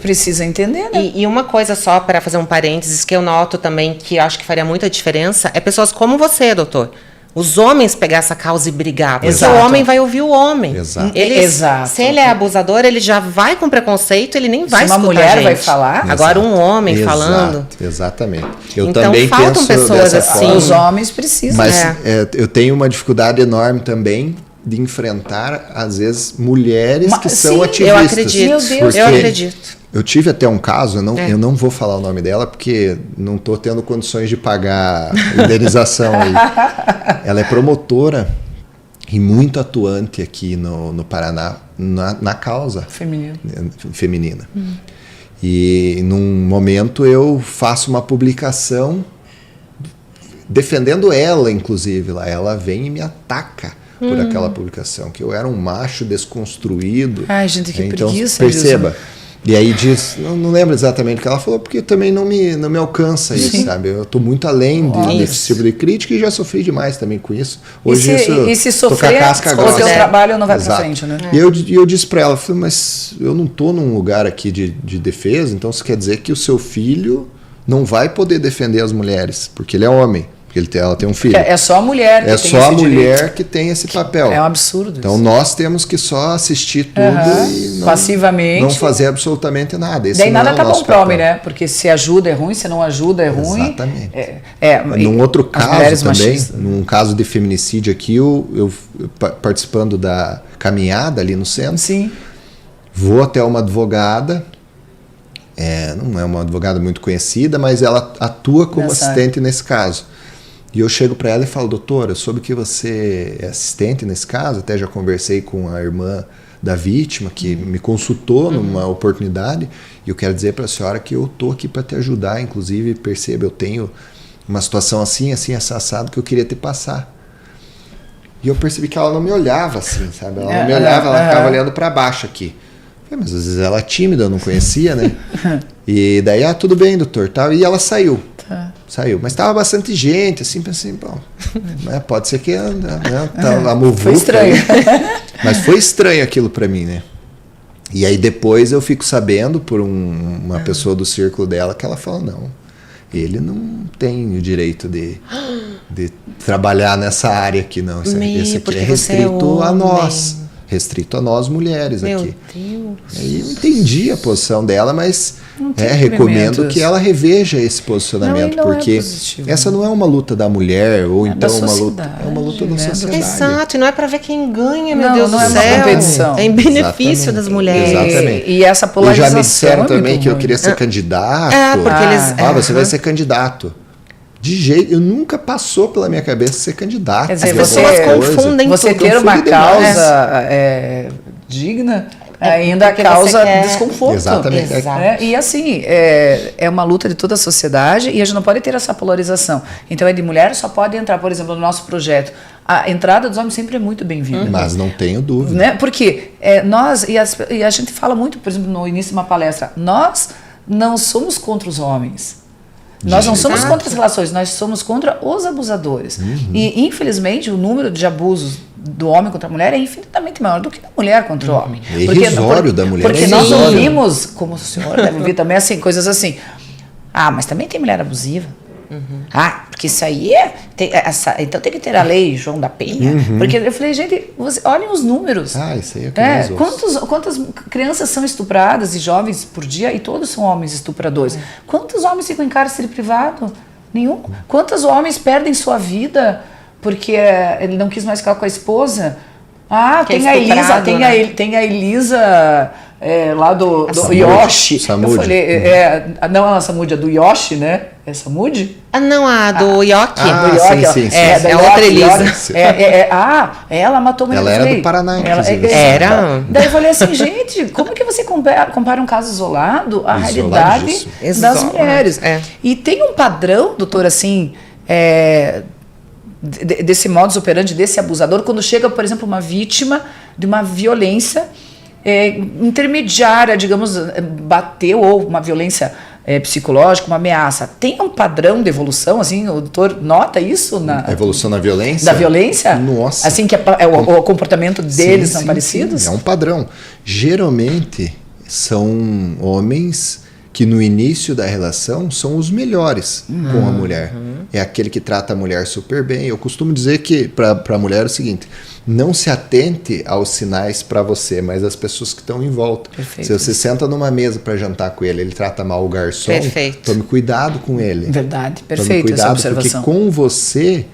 Speaker 1: Precisa entender, né?
Speaker 2: E uma coisa só para fazer um parênteses que eu noto também que eu acho que faria muita diferença é pessoas como você, doutor. os homens pegar essa causa e brigar. Porque
Speaker 1: Exato.
Speaker 2: o homem vai ouvir o homem.
Speaker 3: Exato.
Speaker 1: Exato.
Speaker 2: Se ele é abusador, ele já vai com preconceito, ele nem vai
Speaker 1: Se uma
Speaker 2: escutar
Speaker 1: mulher
Speaker 2: a gente.
Speaker 1: vai falar.
Speaker 2: Agora um homem
Speaker 3: Exato,
Speaker 2: falando.
Speaker 3: Exatamente. Eu
Speaker 2: Então,
Speaker 3: também
Speaker 2: faltam
Speaker 3: penso
Speaker 2: pessoas
Speaker 3: dessa
Speaker 2: assim.
Speaker 3: forma.
Speaker 1: Os homens precisam.
Speaker 3: Mas eu tenho uma dificuldade enorme também de enfrentar, às vezes, mulheres que são
Speaker 1: sim,
Speaker 3: ativistas.
Speaker 2: Eu acredito.
Speaker 1: Meu Deus.
Speaker 3: Porque
Speaker 2: Eu acredito.
Speaker 3: eu tive até um caso, eu não vou falar o nome dela, porque não estou tendo condições de pagar a indenização aí. Ela é promotora e muito atuante aqui no Paraná, na causa feminina. E num momento eu faço uma publicação defendendo ela, inclusive. Lá. Ela vem e me ataca por aquela publicação, que eu era um macho desconstruído.
Speaker 1: Ai, gente, que
Speaker 3: então,
Speaker 1: preguiça.
Speaker 3: perceba.
Speaker 1: Deus.
Speaker 3: E aí diz, não lembro exatamente o que ela falou, porque também não me alcança isso, sabe? Eu estou muito além desse tipo de crítica e já sofri demais também com isso. Hoje
Speaker 1: e se
Speaker 3: tô com a
Speaker 1: sofrer,
Speaker 3: casca
Speaker 1: o
Speaker 3: grossa.
Speaker 1: teu trabalho não vai para
Speaker 3: Exato.
Speaker 1: frente, né?
Speaker 3: E eu disse para ela, falei, mas eu não estou num lugar aqui de defesa, então isso quer dizer que o seu filho não vai poder defender as mulheres, porque ele é homem. Porque ela tem um filho.
Speaker 1: É só a mulher que
Speaker 3: É
Speaker 1: tem
Speaker 3: só a
Speaker 1: esse
Speaker 3: mulher
Speaker 1: direito.
Speaker 3: que tem esse papel.
Speaker 1: É um absurdo
Speaker 3: Então
Speaker 1: isso.
Speaker 3: nós temos que só assistir tudo e não,
Speaker 1: passivamente.
Speaker 3: não fazer absolutamente nada. Esse
Speaker 1: Daí
Speaker 3: não
Speaker 1: nada
Speaker 3: é o
Speaker 1: tá bom
Speaker 3: nosso
Speaker 1: pro homem,
Speaker 3: papel.
Speaker 1: né? Porque se ajuda é ruim, se não ajuda é ruim.
Speaker 3: Exatamente.
Speaker 1: e
Speaker 3: Num outro
Speaker 1: as mulheres
Speaker 3: caso também,
Speaker 1: machistas.
Speaker 3: num caso de feminicídio aqui, eu participando da caminhada ali no centro,
Speaker 1: Sim.
Speaker 3: vou até uma advogada, não é uma advogada muito conhecida, mas ela atua como
Speaker 1: Nessa
Speaker 3: assistente nesse caso. E eu chego para ela e falo, doutora, eu soube que você é assistente nesse caso, até já conversei com a irmã da vítima, que me consultou numa oportunidade, e eu quero dizer para a senhora que eu estou aqui para te ajudar, inclusive, perceba, eu tenho uma situação assim, assado, que eu queria te passar. E eu percebi que ela não me olhava assim, sabe? Ela não me olhava, ela ficava olhando para baixo aqui. Mas às vezes ela é tímida, eu não conhecia, né? E daí, tudo bem, doutor, tal. E ela saiu. Saiu. Mas estava bastante gente, assim, pensei, bom, né, pode ser que a muvuca.
Speaker 1: Foi estranho.
Speaker 3: Mas foi estranho aquilo para mim, né? E aí depois eu fico sabendo por uma pessoa do círculo dela que ela fala, não, ele não tem o direito de trabalhar nessa área aqui, não. Esse aqui é restrito a nós. Restrito a nós mulheres
Speaker 2: Meu
Speaker 3: aqui.
Speaker 2: Deus.
Speaker 3: Aí eu entendi a posição dela, mas
Speaker 1: tem
Speaker 3: recomendo
Speaker 1: cabimento
Speaker 3: que ela reveja esse posicionamento,
Speaker 1: Não, e não é
Speaker 3: porque
Speaker 1: positivo,
Speaker 3: essa não é uma luta da mulher, ou
Speaker 1: É
Speaker 3: então
Speaker 1: da
Speaker 3: uma luta,
Speaker 1: sociedade,
Speaker 3: é uma luta da
Speaker 1: né?
Speaker 3: sociedade.
Speaker 2: Exato, e não é para ver quem ganha, meu
Speaker 1: Não,
Speaker 2: Deus
Speaker 1: não
Speaker 2: do
Speaker 1: é uma
Speaker 2: céu.
Speaker 1: competição.
Speaker 2: É em benefício
Speaker 3: Exatamente.
Speaker 2: das mulheres.
Speaker 3: Exatamente.
Speaker 1: E essa
Speaker 3: E
Speaker 1: polarização
Speaker 3: já me disseram
Speaker 1: é
Speaker 3: também
Speaker 1: muito
Speaker 3: que eu
Speaker 1: ruim.
Speaker 3: queria ser candidato.
Speaker 2: Porque eles...
Speaker 3: Você vai ser candidato. De jeito, eu nunca passou pela minha cabeça ser candidato.
Speaker 1: Quer dizer,
Speaker 2: As pessoas confundem
Speaker 1: Você
Speaker 2: tudo.
Speaker 1: ter uma
Speaker 3: Confunde demais.
Speaker 1: causa digna ainda
Speaker 2: porque
Speaker 1: causa
Speaker 2: você quer-
Speaker 1: desconforto.
Speaker 3: Exatamente.
Speaker 2: Exato.
Speaker 1: E assim, é uma luta de toda a sociedade e a gente não pode ter essa polarização. Então, de mulher só pode entrar, por exemplo, no nosso projeto. A entrada dos homens sempre é muito bem-vinda.
Speaker 3: Mas não tenho dúvida.
Speaker 1: Né? Porque nós, e a gente fala muito, por exemplo, no início de uma palestra, nós não somos contra os homens. Nós não somos contra as relações, nós somos contra os abusadores. E, infelizmente, o número de abusos do homem contra a mulher é infinitamente maior do que da mulher contra o homem.
Speaker 3: É irrisório da mulher.
Speaker 1: Porque
Speaker 3: É
Speaker 1: nós
Speaker 3: irrisório.
Speaker 1: ouvimos, como o senhor deve ouvir também, assim, coisas assim. Mas também tem mulher abusiva. Porque isso aí então tem que ter a lei João da Penha. Porque eu falei, gente, olhem os números.
Speaker 3: Isso aí é o que mais ouço.
Speaker 1: Quantas crianças são estupradas e jovens por dia e todos são homens estupradores? Quantos homens ficam em cárcere privado? Nenhum. Quantos homens perdem sua vida porque ele não quis mais ficar com a esposa?
Speaker 2: Que
Speaker 1: tem
Speaker 2: é
Speaker 1: a Elisa,
Speaker 2: estuprado, né?
Speaker 1: tem a Elisa lá do
Speaker 3: Samud.
Speaker 1: Yoshi.
Speaker 3: Samud.
Speaker 1: Eu falei, não é a Samud, é do Yoshi, né? É Samud?
Speaker 2: Não, a do Yoki.
Speaker 1: Do Yoki, ó.
Speaker 3: sim.
Speaker 1: Da
Speaker 2: É outra
Speaker 1: Yoki,
Speaker 2: Elisa.
Speaker 1: ela matou uma
Speaker 3: Ela era do Paraná, inclusive.
Speaker 2: Era.
Speaker 1: Daí eu falei assim, gente, como que você compara um caso isolado à realidade
Speaker 3: Isoladíssimo.
Speaker 1: das mulheres?
Speaker 2: É.
Speaker 1: E tem um padrão, doutor, assim, desse modus operandi, desse abusador, quando chega, por exemplo, uma vítima de uma violência intermediária, digamos, bateu, ou uma violência psicológica, uma ameaça. Tem um padrão de evolução, assim, o doutor nota isso?
Speaker 3: A evolução na violência?
Speaker 1: Da violência?
Speaker 3: Nossa.
Speaker 1: Assim, que o comportamento deles são parecidos?
Speaker 3: Sim. É um padrão. Geralmente, são homens que no início da relação são os melhores com a mulher. é aquele que trata a mulher super bem. Eu costumo dizer que para a mulher é o seguinte: não se atente aos sinais para você, mas às pessoas que estão em volta.
Speaker 1: Perfeito.
Speaker 3: Se você senta numa mesa para jantar com ele trata mal o garçom,
Speaker 2: Perfeito.
Speaker 3: tome cuidado com ele.
Speaker 1: Verdade,
Speaker 3: Tome
Speaker 1: perfeito essa
Speaker 3: cuidado,
Speaker 1: observação.
Speaker 3: porque com você,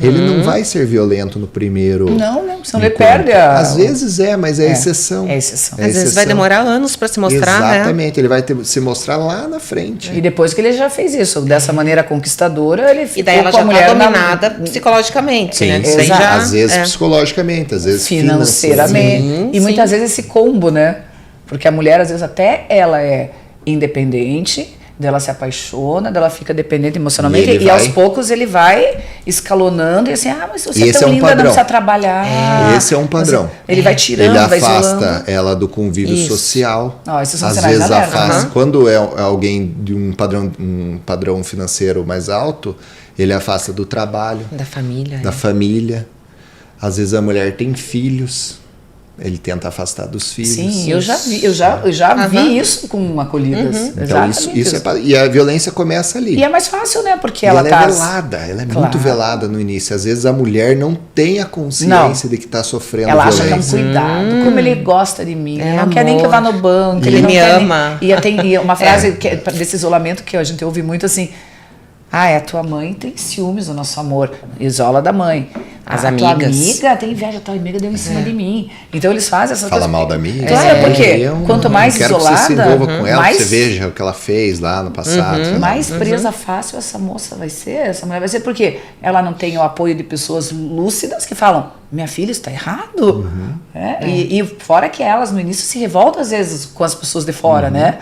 Speaker 3: ele não vai ser violento no primeiro.
Speaker 1: Não, senão ele
Speaker 3: encontro.
Speaker 1: perde a...
Speaker 3: Às vezes mas é exceção.
Speaker 1: É exceção.
Speaker 2: Às vezes vai demorar anos para se mostrar, né?
Speaker 3: Exatamente, ele vai se mostrar lá na frente.
Speaker 1: E depois que ele já fez isso, dessa maneira conquistadora, ele ficou
Speaker 2: E daí ela
Speaker 1: com a
Speaker 2: já
Speaker 1: mulher
Speaker 2: tá dominada psicologicamente,
Speaker 3: Sim,
Speaker 2: né?
Speaker 3: sim.
Speaker 2: Daí já-
Speaker 3: Às vezes psicologicamente, às vezes
Speaker 1: financeiramente.
Speaker 2: Sim,
Speaker 1: E muitas vezes esse combo, né? Porque a mulher, às vezes, até ela é independente, dela se apaixona, dela fica dependente emocionalmente,
Speaker 3: E ele
Speaker 1: e aos
Speaker 3: vai-
Speaker 1: poucos ele vai escalonando e assim, mas você é
Speaker 3: Esse
Speaker 1: tão
Speaker 3: é um
Speaker 1: linda, não
Speaker 3: padrão.
Speaker 1: precisa trabalhar.
Speaker 3: Esse é um padrão.
Speaker 1: Ele vai tirando,
Speaker 3: Ele
Speaker 1: vai
Speaker 3: afasta
Speaker 1: isolando.
Speaker 3: ela do convívio
Speaker 2: Isso.
Speaker 3: social.
Speaker 1: Ó, esses são
Speaker 3: Às
Speaker 1: sinais
Speaker 3: vezes
Speaker 1: de alerta.
Speaker 3: afasta.
Speaker 1: Aham.
Speaker 3: Quando é alguém de um padrão financeiro mais alto, ele afasta do trabalho,
Speaker 2: Da família.
Speaker 3: da família. Às vezes a mulher tem filhos, ele tenta afastar dos filhos.
Speaker 1: Sim, eu já vi isso com acolhidas.
Speaker 3: Então isso e a violência começa ali.
Speaker 1: E é mais fácil, né? Porque
Speaker 3: E
Speaker 1: ela
Speaker 3: ela
Speaker 1: tá...
Speaker 3: é velada, ela é
Speaker 1: Claro.
Speaker 3: muito velada no início. Às vezes a mulher não tem a consciência de que está sofrendo
Speaker 1: Ela acha que é um
Speaker 3: violência.
Speaker 1: cuidado, como ele gosta de mim,
Speaker 2: É
Speaker 1: ele não quer nem que eu vá no banco,
Speaker 2: Ele
Speaker 1: não
Speaker 2: me
Speaker 1: quer
Speaker 2: ama.
Speaker 1: Nem... E uma frase desse isolamento que a gente ouve muito assim: a tua mãe tem ciúmes do nosso amor, isola da mãe.
Speaker 2: As
Speaker 1: tua
Speaker 2: amigas.
Speaker 1: amiga tem inveja, tua amiga deu em cima de mim. Então eles fazem essas
Speaker 3: Fala
Speaker 1: coisas.
Speaker 3: mal da amiga.
Speaker 1: Claro, porque
Speaker 3: eu
Speaker 1: quanto mais
Speaker 3: não quero
Speaker 1: isolada,
Speaker 3: que você se envolva com ela,
Speaker 1: mais-
Speaker 3: que você veja o que ela fez lá no passado. sei lá.
Speaker 1: Mais presa fácil essa moça vai ser, essa mulher vai ser, porque ela não tem o apoio de pessoas lúcidas que falam: minha filha, isso está errado. E fora que elas no início se revoltam às vezes com as pessoas de fora, né?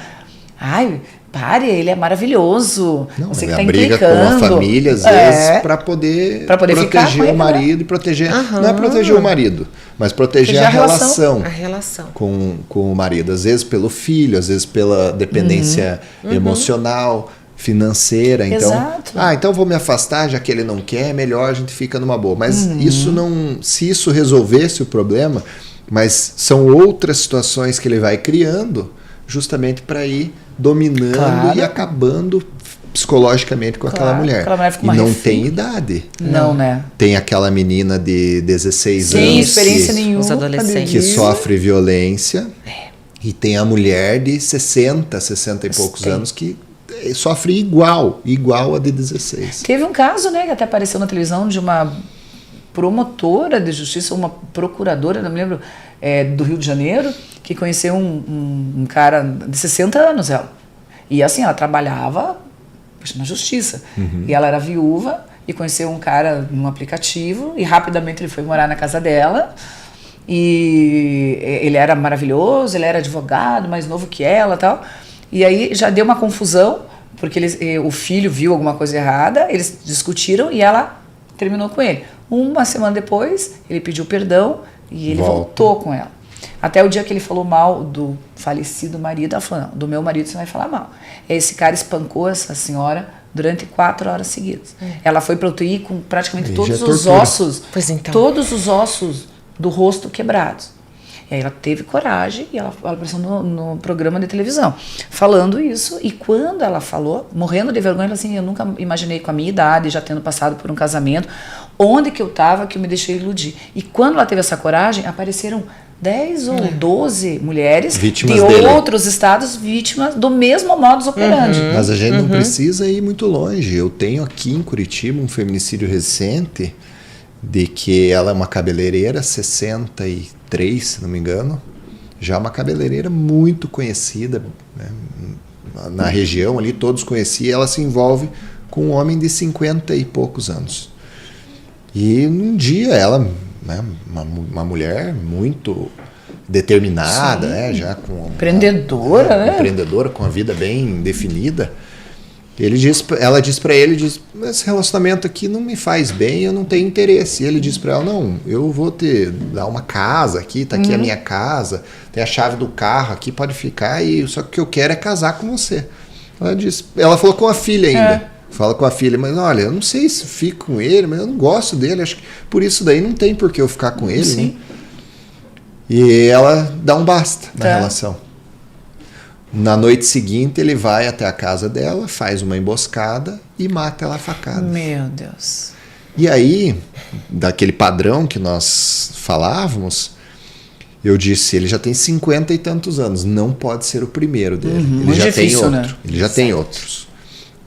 Speaker 1: Ai, pare, ele é maravilhoso.
Speaker 3: Não,
Speaker 1: você que
Speaker 3: a
Speaker 1: tá
Speaker 3: briga com
Speaker 1: implicando.
Speaker 3: a família, às vezes, para poder
Speaker 1: ficar com
Speaker 3: proteger
Speaker 1: ele,
Speaker 3: o marido e proteger. Não é proteger o marido, mas proteger
Speaker 1: Proteger
Speaker 3: a
Speaker 1: a relação.
Speaker 2: A relação.
Speaker 3: com o marido. Às vezes pelo filho, às vezes pela dependência emocional, financeira. Então,
Speaker 1: Exato.
Speaker 3: então eu vou me afastar, já que ele não quer, melhor a gente fica numa boa. Mas isso não. Se isso resolvesse o problema, mas são outras situações que ele vai criando justamente para ir dominando
Speaker 1: Claro.
Speaker 3: e acabando psicologicamente com aquela mulher.
Speaker 1: aquela mulher fica
Speaker 3: E
Speaker 1: uma
Speaker 3: não
Speaker 1: refém.
Speaker 3: tem idade.
Speaker 1: Não, né?
Speaker 3: Tem aquela menina de 16
Speaker 1: Sem
Speaker 3: anos
Speaker 1: experiência
Speaker 3: que,
Speaker 1: nenhuma.
Speaker 2: Os adolescentes.
Speaker 3: que
Speaker 1: Denise.
Speaker 3: sofre violência. E tem a mulher de 60 e poucos anos que sofre igual a de 16.
Speaker 1: Teve um caso, né, que até apareceu na televisão de uma promotora de justiça, uma procuradora, não me lembro, do Rio de Janeiro, que conheceu um cara de 60 anos, ela. E assim, ela trabalhava na justiça. E ela era viúva e conheceu um cara num aplicativo e rapidamente ele foi morar na casa dela. E ele era maravilhoso, ele era advogado, mais novo que ela e tal. E aí já deu uma confusão, porque o filho viu alguma coisa errada, eles discutiram e ela terminou com ele. Uma semana depois, ele pediu perdão e ele voltou com ela. Até o dia que ele falou mal do falecido marido, ela falou: não, do meu marido você vai falar mal. Esse cara espancou essa senhora durante 4 horas seguidas. Ela foi para UTI com praticamente
Speaker 3: Aí
Speaker 1: todos
Speaker 3: já
Speaker 1: os
Speaker 3: tortura.
Speaker 1: ossos,
Speaker 2: Pois então.
Speaker 1: todos os ossos do rosto quebrados. E aí ela teve coragem e ela apareceu no programa de televisão falando isso. E quando ela falou, morrendo de vergonha, ela assim: eu nunca imaginei com a minha idade, já tendo passado por um casamento, onde que eu estava que eu me deixei iludir. E quando ela teve essa coragem, apareceram 10 ou 12 mulheres
Speaker 3: Vítimas
Speaker 1: de
Speaker 3: dele.
Speaker 1: outros estados vítimas do mesmo modus operandi.
Speaker 3: Mas a gente não precisa ir muito longe. Eu tenho aqui em Curitiba um feminicídio recente de que ela é uma cabeleireira, 63, se não me engano. Já uma cabeleireira muito conhecida, né? Na região ali, todos conheciam. Ela se envolve com um homem de 50 e poucos anos. E um dia ela, né, uma mulher muito determinada, né, já com
Speaker 1: Empreendedora, né?
Speaker 3: empreendedora, com a vida bem definida. Ela diz para ele, esse relacionamento aqui não me faz bem, eu não tenho interesse. E ele diz para ela: não, eu vou te dar uma casa aqui, tá aqui a minha casa, tem a chave do carro aqui, pode ficar, e só que o que eu quero é casar com você. Ela falou com a filha ainda. Fala com a filha: mas olha, eu não sei se fico com ele, mas eu não gosto dele, acho que por isso daí não tem por que eu ficar com ele.
Speaker 1: Sim.
Speaker 3: Né? E ela dá um basta na relação. Na noite seguinte, ele vai até a casa dela, faz uma emboscada e mata ela a facada.
Speaker 1: Meu Deus.
Speaker 3: E aí, daquele padrão que nós falávamos, eu disse, ele já tem 50 e tantos anos, não pode ser o primeiro dele. Ele já tem outro.
Speaker 1: Né?
Speaker 3: Ele já tem outros.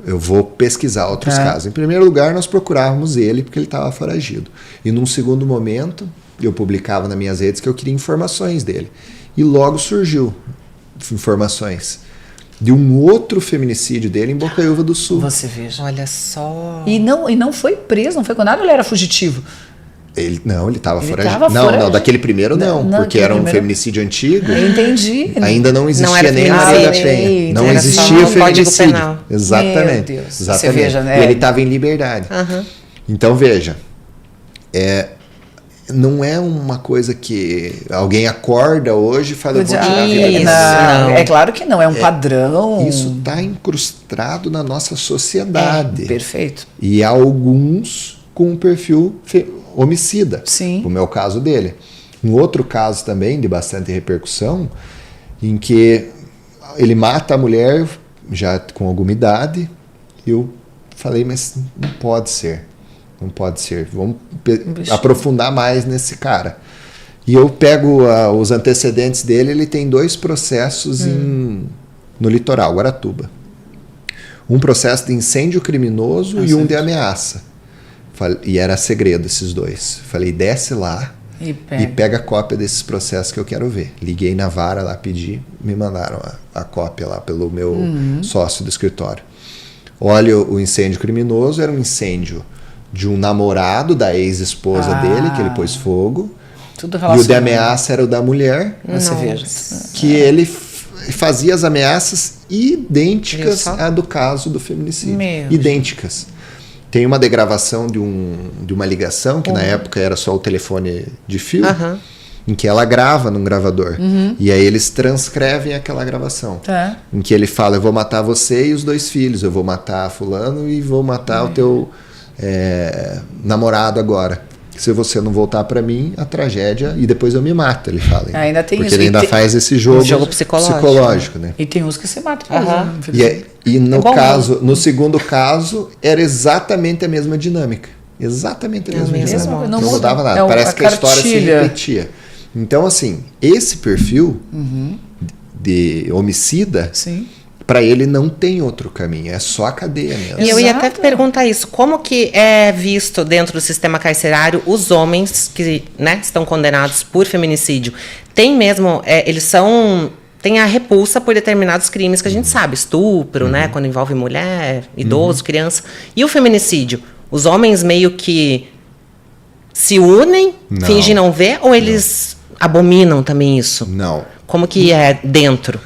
Speaker 3: Eu vou pesquisar outros casos. Em primeiro lugar, nós procurávamos ele porque ele estava foragido. E num segundo momento, eu publicava nas minhas redes que eu queria informações dele. E logo surgiu informações de um outro feminicídio dele em Bocaiúva do Sul.
Speaker 1: Você veja.
Speaker 2: Olha só.
Speaker 1: E não foi preso, não foi condenado, ele era fugitivo.
Speaker 3: Ele estava
Speaker 1: Ele
Speaker 3: foragido.
Speaker 1: tava foragido.
Speaker 3: Não, daquele primeiro não, porque era um feminicídio antigo.
Speaker 1: Eu entendi.
Speaker 3: Ainda não existia
Speaker 2: era
Speaker 3: nem Maria da
Speaker 2: feminicídio.
Speaker 3: Penha. Não
Speaker 1: Era
Speaker 3: existia
Speaker 2: só
Speaker 3: o
Speaker 2: um Código
Speaker 3: feminicídio.
Speaker 2: Penal.
Speaker 3: Exatamente.
Speaker 1: Meu Deus.
Speaker 3: Exatamente.
Speaker 1: Você veja, né?
Speaker 3: E ele estava em liberdade. Então, veja, não é uma coisa que alguém acorda hoje e fala, eu vou tirar a vida
Speaker 2: Isso,
Speaker 3: dessa.
Speaker 2: não.
Speaker 1: É claro que não, é um padrão.
Speaker 3: Isso está incrustado na nossa sociedade.
Speaker 1: Perfeito.
Speaker 3: E há alguns com um perfil homicida.
Speaker 1: Sim.
Speaker 3: Como é o caso dele. Um outro caso também de bastante repercussão, em que ele mata a mulher já com alguma idade. Eu falei, mas não pode ser. Não pode ser. Vamos aprofundar mais nesse cara. E eu pego os antecedentes dele, ele tem 2 processos no litoral, Guaratuba. Um processo de incêndio criminoso e um de ameaça. E era segredo esses 2. Falei, desce lá
Speaker 1: E
Speaker 3: pega a cópia desses processos que eu quero ver. Liguei na vara lá, pedi, me mandaram a cópia lá pelo meu sócio do escritório. Olha, o incêndio criminoso era um incêndio de um namorado da ex-esposa dele, que ele pôs fogo.
Speaker 1: Tudo
Speaker 3: E o de
Speaker 1: relacionado.
Speaker 3: ameaça era o da mulher,
Speaker 1: Você veja.
Speaker 3: que ele fazia as ameaças idênticas à do caso do feminicídio.
Speaker 1: Meu
Speaker 3: Idênticas. Tem uma degravação de uma ligação, que na época era só o telefone de fio, em que ela grava num gravador. E aí eles transcrevem aquela gravação.
Speaker 1: Tá.
Speaker 3: Em que ele fala, eu vou matar você e os 2 filhos, eu vou matar fulano e vou matar o teu namorado agora. Se você não voltar pra mim, a tragédia, e depois eu me mato, ele fala.
Speaker 1: Ainda tem
Speaker 3: porque
Speaker 1: isso.
Speaker 3: ele ainda faz esse jogo,
Speaker 2: psicológico,
Speaker 3: né?
Speaker 1: E tem uns que se matam.
Speaker 3: E no
Speaker 2: bom,
Speaker 3: caso, no segundo caso, era exatamente a mesma dinâmica. Exatamente a mesma dinâmica.
Speaker 1: não
Speaker 3: Não
Speaker 1: muda.
Speaker 3: mudava nada.
Speaker 1: É
Speaker 3: Parece
Speaker 1: a
Speaker 3: que a história se
Speaker 1: cartilha.
Speaker 3: repetia. Então, assim, esse perfil de homicida,
Speaker 1: Sim.
Speaker 3: para ele não tem outro caminho, é só a cadeia mesmo.
Speaker 2: E eu ia até
Speaker 1: Exato.
Speaker 2: perguntar isso, como que é visto dentro do sistema carcerário os homens que, né, estão condenados por feminicídio? Tem mesmo, tem a repulsa por determinados crimes que a gente sabe, estupro, né, quando envolve mulher, idoso, criança. E o feminicídio? Os homens meio que se unem,
Speaker 3: Não.
Speaker 2: fingem não ver, ou eles abominam também isso?
Speaker 3: Não.
Speaker 2: Como que é dentro?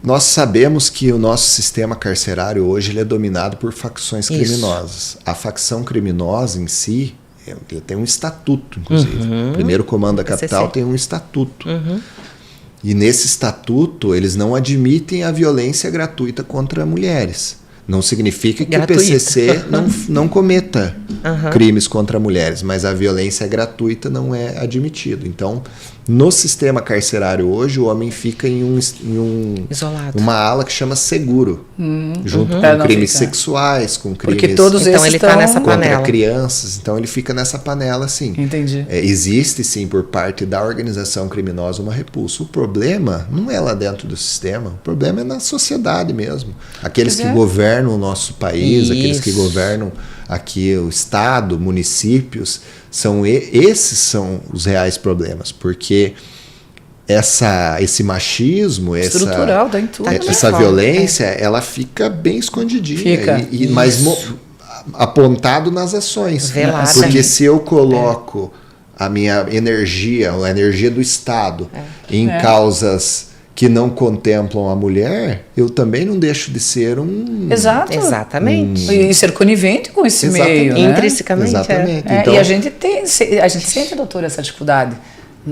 Speaker 3: Nós sabemos que o nosso sistema carcerário hoje ele é dominado por facções criminosas. A facção criminosa em si, ele tem um estatuto, inclusive. O primeiro comando da capital tem um estatuto. E nesse estatuto, eles não admitem a violência gratuita contra mulheres. Não significa que
Speaker 2: Gratuita.
Speaker 3: o PCC não cometa crimes contra mulheres, mas a violência gratuita não é admitido. Então, no sistema carcerário hoje, o homem fica em
Speaker 2: Isolado.
Speaker 3: uma ala que chama seguro, junto
Speaker 1: É,
Speaker 3: com
Speaker 1: não
Speaker 3: crimes
Speaker 1: fica.
Speaker 3: sexuais, com crimes
Speaker 1: Porque todos
Speaker 2: Então
Speaker 1: esses
Speaker 2: ele tá
Speaker 1: estão...
Speaker 2: nessa
Speaker 3: contra
Speaker 2: panela.
Speaker 3: crianças. Então ele fica nessa panela assim.
Speaker 1: Entendi.
Speaker 3: Existe sim por parte da organização criminosa uma repulsa. O problema não é lá dentro do sistema, o problema é na sociedade mesmo. Aqueles
Speaker 1: Pois
Speaker 3: que
Speaker 1: é.
Speaker 3: governam o nosso país, aqueles que
Speaker 2: Isso.
Speaker 3: governam aqui o estado, municípios, esses são os reais problemas, porque esse machismo,
Speaker 1: Estrutural, tá em tudo, né?
Speaker 3: essa violência, ela fica bem escondidinha,
Speaker 1: Fica.
Speaker 3: mas apontado nas ações.
Speaker 2: Velada.
Speaker 3: Porque se eu coloco a minha energia, a energia do Estado, em causas que não contemplam a mulher, eu também não deixo de ser um...
Speaker 1: Exato.
Speaker 2: Exatamente.
Speaker 1: E ser conivente com esse
Speaker 3: Exatamente.
Speaker 1: meio, né?
Speaker 2: Intrinsecamente.
Speaker 3: Exatamente.
Speaker 1: É,
Speaker 3: Então,
Speaker 1: e a gente sente, doutora, essa dificuldade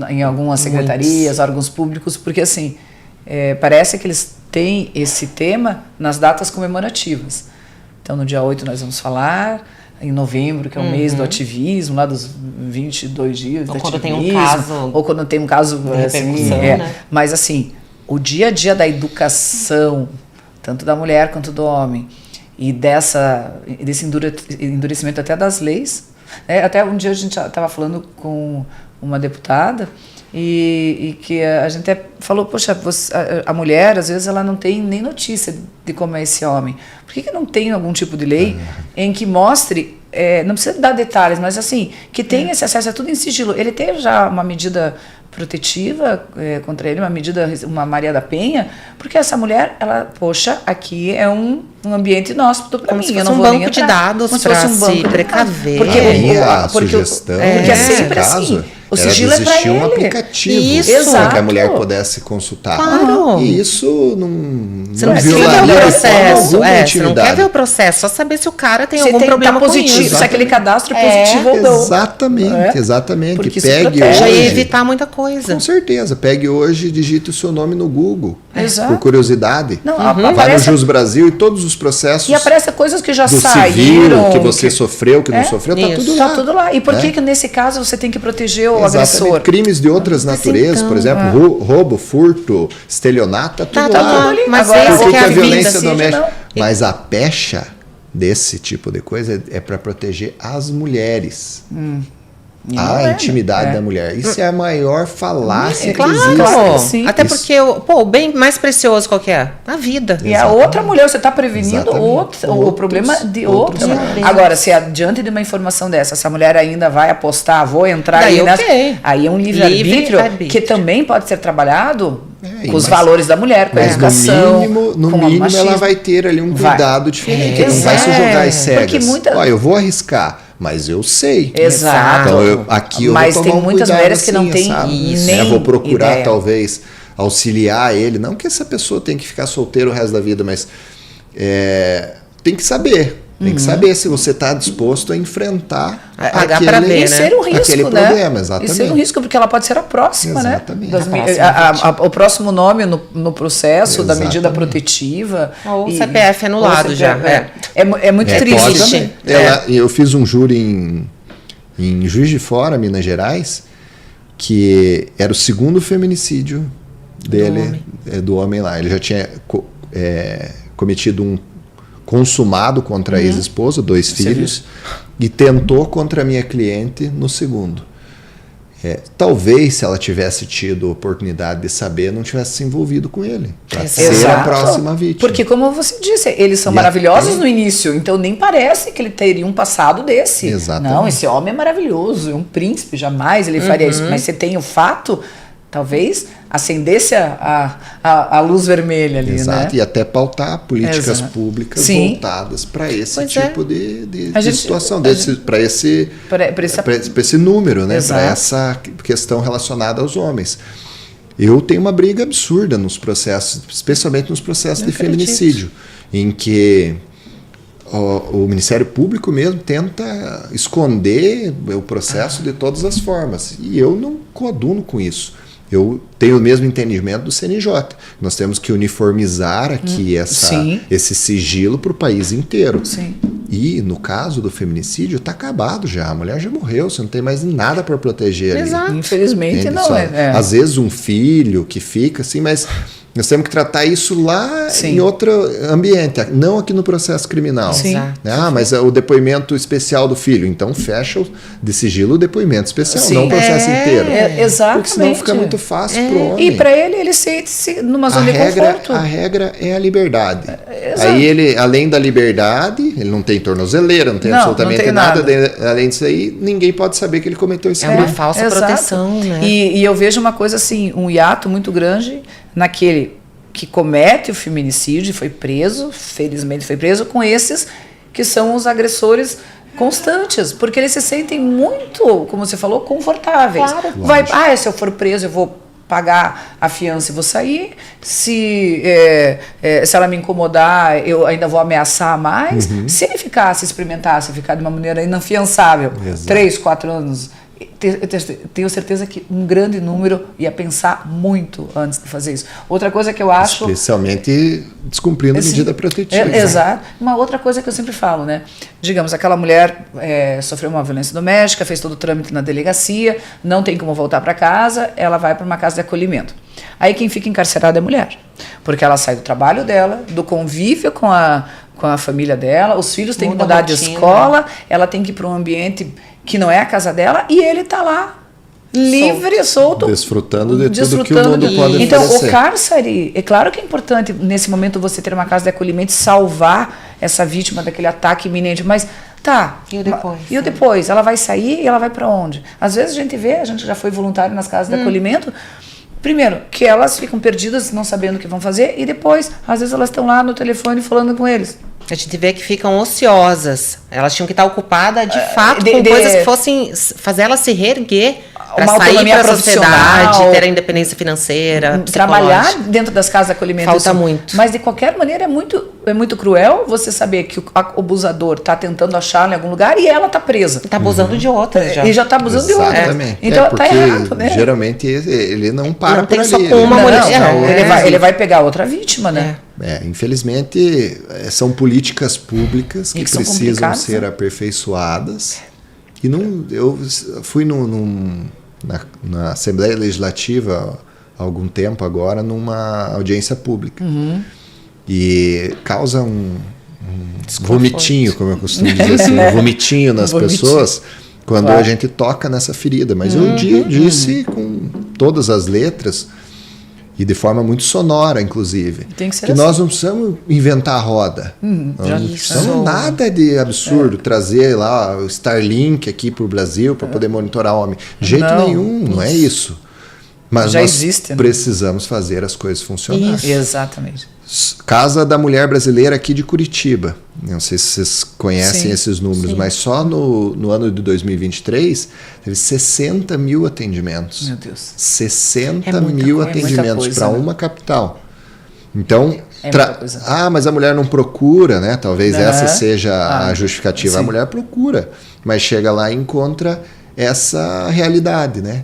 Speaker 1: em algumas secretarias, órgãos públicos, porque assim, parece que eles têm esse tema nas datas comemorativas. Então, no dia 8 nós vamos falar, em novembro, que é o mês do ativismo, lá dos 22 dias
Speaker 2: Ou
Speaker 1: de
Speaker 2: quando tem
Speaker 1: ativismo,
Speaker 2: um caso
Speaker 1: ou quando tem um caso
Speaker 2: de
Speaker 1: assim,
Speaker 2: repercussão, né?
Speaker 1: mas assim, o dia a dia da educação, tanto da mulher quanto do homem, e desse endurecimento até das leis, né? Até um dia a gente estava falando com uma deputada e que a gente até falou, poxa, a mulher, às vezes, ela não tem nem notícia de como é esse homem. Por que não tem algum tipo de lei em que mostre, não precisa dar detalhes, mas assim, que tem esse acesso a tudo em sigilo? Ele tem já uma medida protetiva contra ele, uma Maria da Penha, porque essa mulher, ela, poxa, aqui é um ambiente inóspito para mim.
Speaker 2: Como se fosse um banco de dados para se precaver.
Speaker 3: A sugestão,
Speaker 1: porque é sempre assim. O sigilo é para ele.
Speaker 3: Um aplicativo
Speaker 1: para
Speaker 3: que a mulher pudesse consultar.
Speaker 2: Claro.
Speaker 3: E isso não
Speaker 2: violaria
Speaker 3: o
Speaker 2: processo.
Speaker 3: Você
Speaker 2: não quer ver o processo, só saber se o cara tem algum problema
Speaker 1: positivo,
Speaker 2: com isso.
Speaker 1: Se aquele cadastro é positivo ou não.
Speaker 3: Exatamente.
Speaker 1: Porque
Speaker 3: pegue
Speaker 1: hoje,
Speaker 2: já ia evitar muita coisa.
Speaker 3: Com certeza. Pegue hoje e digite o seu nome no Google.
Speaker 1: Exato.
Speaker 3: Por curiosidade.
Speaker 1: Não,
Speaker 3: vai no Jus Brasil e todos os processos.
Speaker 1: E aparece coisas que já
Speaker 3: do
Speaker 1: saíram.
Speaker 3: Civil, que você sofreu, que não sofreu, tá tudo lá.
Speaker 1: Tá tudo lá. E por que nesse caso você tem que proteger o agressor?
Speaker 3: Crimes de outras naturezas, por exemplo, roubo, furto, estelionato, tá tudo lá.
Speaker 2: Mas
Speaker 3: por que a
Speaker 2: vida,
Speaker 3: violência doméstica? Mas a pecha desse tipo de coisa é para proteger as mulheres. A intimidade da mulher. Isso é a maior falácia que existe.
Speaker 2: Claro, sim. Até porque o bem mais precioso qual que é? A vida.
Speaker 1: E a outra mulher, você está prevenindo o problema de outra. Agora, se diante de uma informação dessa, essa mulher ainda vai apostar, vou entrar aí nessa, aí é um livre-arbítrio que também pode ser trabalhado com os valores da mulher, com a educação.
Speaker 3: No mínimo ela vai ter ali um cuidado diferente. Não vai se jogar às cegas. Eu vou arriscar. Mas eu sei.
Speaker 1: Exato.
Speaker 3: Então eu
Speaker 1: mas
Speaker 3: vou
Speaker 1: tem
Speaker 3: tomar
Speaker 1: muitas mulheres que não têm nem
Speaker 3: vou procurar
Speaker 1: ideia.
Speaker 3: talvez auxiliar ele. Não que essa pessoa tenha que ficar solteira o resto da vida, mas tem que saber. Tem que saber se você está disposto a enfrentar
Speaker 1: ser um risco,
Speaker 3: aquele problema. Exatamente.
Speaker 1: E ser um risco, porque ela pode ser a próxima,
Speaker 3: exatamente.
Speaker 1: O próximo nome no processo da medida protetiva.
Speaker 2: Ou o CPF anulado já.
Speaker 1: É muito triste.
Speaker 3: Eu fiz um júri em Juiz de Fora, Minas Gerais, que era o segundo feminicídio dele, do homem lá. Ele já tinha cometido um consumado contra a ex-esposa, 2 filhos, e tentou contra a minha cliente no segundo. Talvez, se ela tivesse tido oportunidade de saber, não tivesse se envolvido com ele, para ser a próxima vítima.
Speaker 1: Porque, como você disse, eles são maravilhosos no início, então nem parece que ele teria um passado desse.
Speaker 3: Exatamente.
Speaker 1: Não, esse homem é maravilhoso, é um príncipe, jamais ele faria isso. Mas você tem o fato, talvez acendesse a luz vermelha ali,
Speaker 3: Exato,
Speaker 1: né?
Speaker 3: E até pautar políticas públicas voltadas para esse tipo de situação, para esse número, né? Para essa questão relacionada aos homens. Eu tenho uma briga absurda nos processos, especialmente nos processos de feminicídio, em que o Ministério Público mesmo tenta esconder o processo de todas as formas. E eu não coaduno com isso. Eu tenho o mesmo entendimento do CNJ. Nós temos que uniformizar aqui esse sigilo para o país inteiro.
Speaker 1: Sim.
Speaker 3: E, no caso do feminicídio, está acabado já. A mulher já morreu, você não tem mais nada para proteger ali.
Speaker 1: Exato. Infelizmente, não é.
Speaker 3: Às vezes um filho que fica assim, mas nós temos que tratar isso lá em outro ambiente, não aqui no processo criminal.
Speaker 1: Sim.
Speaker 3: Mas o depoimento especial do filho, então fecha de sigilo o depoimento especial, não o processo inteiro.
Speaker 1: Exatamente.
Speaker 3: Porque senão fica muito fácil para o homem.
Speaker 1: E para ele sente-se numa zona de conforto.
Speaker 3: A regra é a liberdade. Aí ele, além da liberdade, ele não tem tornozeleira, não tem absolutamente nada. Além disso aí, ninguém pode saber que ele cometeu esse crime.
Speaker 2: É uma falsa proteção, né?
Speaker 1: E eu vejo uma coisa assim, um hiato muito grande naquele que comete o feminicídio e foi preso, felizmente foi preso, com esses que são os agressores constantes, porque eles se sentem muito, como você falou, confortáveis. Claro. Se eu for preso, eu vou pagar a fiança e vou sair. Se ela me incomodar, eu ainda vou ameaçar mais. Se ele se experimentasse, ficar de uma maneira inafiançável, 3, 4 anos Tenho certeza que um grande número ia pensar muito antes de fazer isso. Outra coisa que eu acho...
Speaker 3: Especialmente descumprindo medida protetiva.
Speaker 1: Exato. Uma outra coisa que eu sempre falo, né? Digamos, aquela mulher sofreu uma violência doméstica, fez todo o trâmite na delegacia, não tem como voltar para casa, ela vai para uma casa de acolhimento. Aí quem fica encarcerado é a mulher, porque ela sai do trabalho dela, do convívio com a família dela, os filhos têm que mudar de escola, ela tem que ir para um ambiente que não é a casa dela, e ele está lá, livre, solto,
Speaker 3: desfrutando de tudo que o mundo pode
Speaker 1: então,
Speaker 3: oferecer.
Speaker 1: O cárcere, é claro que é importante nesse momento você ter uma casa de acolhimento e salvar essa vítima daquele ataque iminente, mas tá.
Speaker 2: E o depois?
Speaker 1: E o depois? Ela vai sair e ela vai para onde? Às vezes a gente já foi voluntário nas casas de acolhimento. Primeiro, que elas ficam perdidas, não sabendo o que vão fazer, e depois, às vezes elas estão lá no telefone falando com eles.
Speaker 2: A gente vê que ficam ociosas. Elas tinham que estar ocupadas, de fato, com coisas que fossem fazer elas se reerguer para sair para a sociedade, ter a independência financeira,
Speaker 1: trabalhar dentro das casas de acolhimento.
Speaker 2: Falta muito.
Speaker 1: Mas, de qualquer maneira, é muito cruel você saber que o abusador está tentando achar em algum lugar e ela está presa.
Speaker 2: Está abusando de outra já.
Speaker 1: E já está abusando de outra.
Speaker 3: Exatamente.
Speaker 1: Então, está errado, né?
Speaker 3: Geralmente ele não para
Speaker 2: não tem
Speaker 3: por
Speaker 2: só
Speaker 3: ali.
Speaker 2: com uma mulher.
Speaker 1: Ele vai pegar outra vítima, né?
Speaker 3: Infelizmente, são políticas públicas que precisam ser aperfeiçoadas. E eu fui na Assembleia Legislativa há algum tempo agora, numa audiência pública. E causa um vomitinho, como eu costumo dizer assim, um vomitinho nas pessoas quando a gente toca nessa ferida. Mas eu disse com todas as letras, e de forma muito sonora, inclusive,
Speaker 1: tem que ser
Speaker 3: que
Speaker 1: assim.
Speaker 3: Nós não precisamos inventar a roda. Não precisamos nada de absurdo, trazer lá o Starlink aqui para o Brasil para poder monitorar o homem. De jeito nenhum, não é isso. Mas
Speaker 1: já
Speaker 3: nós
Speaker 1: existe, né?
Speaker 3: precisamos fazer as coisas funcionarem.
Speaker 1: Exatamente.
Speaker 3: Casa da Mulher Brasileira aqui de Curitiba. Não sei se vocês conhecem esses números, mas só no ano de 2023 teve 60 mil atendimentos.
Speaker 1: Meu Deus.
Speaker 3: 60 mil atendimentos para uma capital. Então, mas a mulher não procura, né? Talvez essa seja a justificativa. Sim. A mulher procura, mas chega lá e encontra essa realidade, né?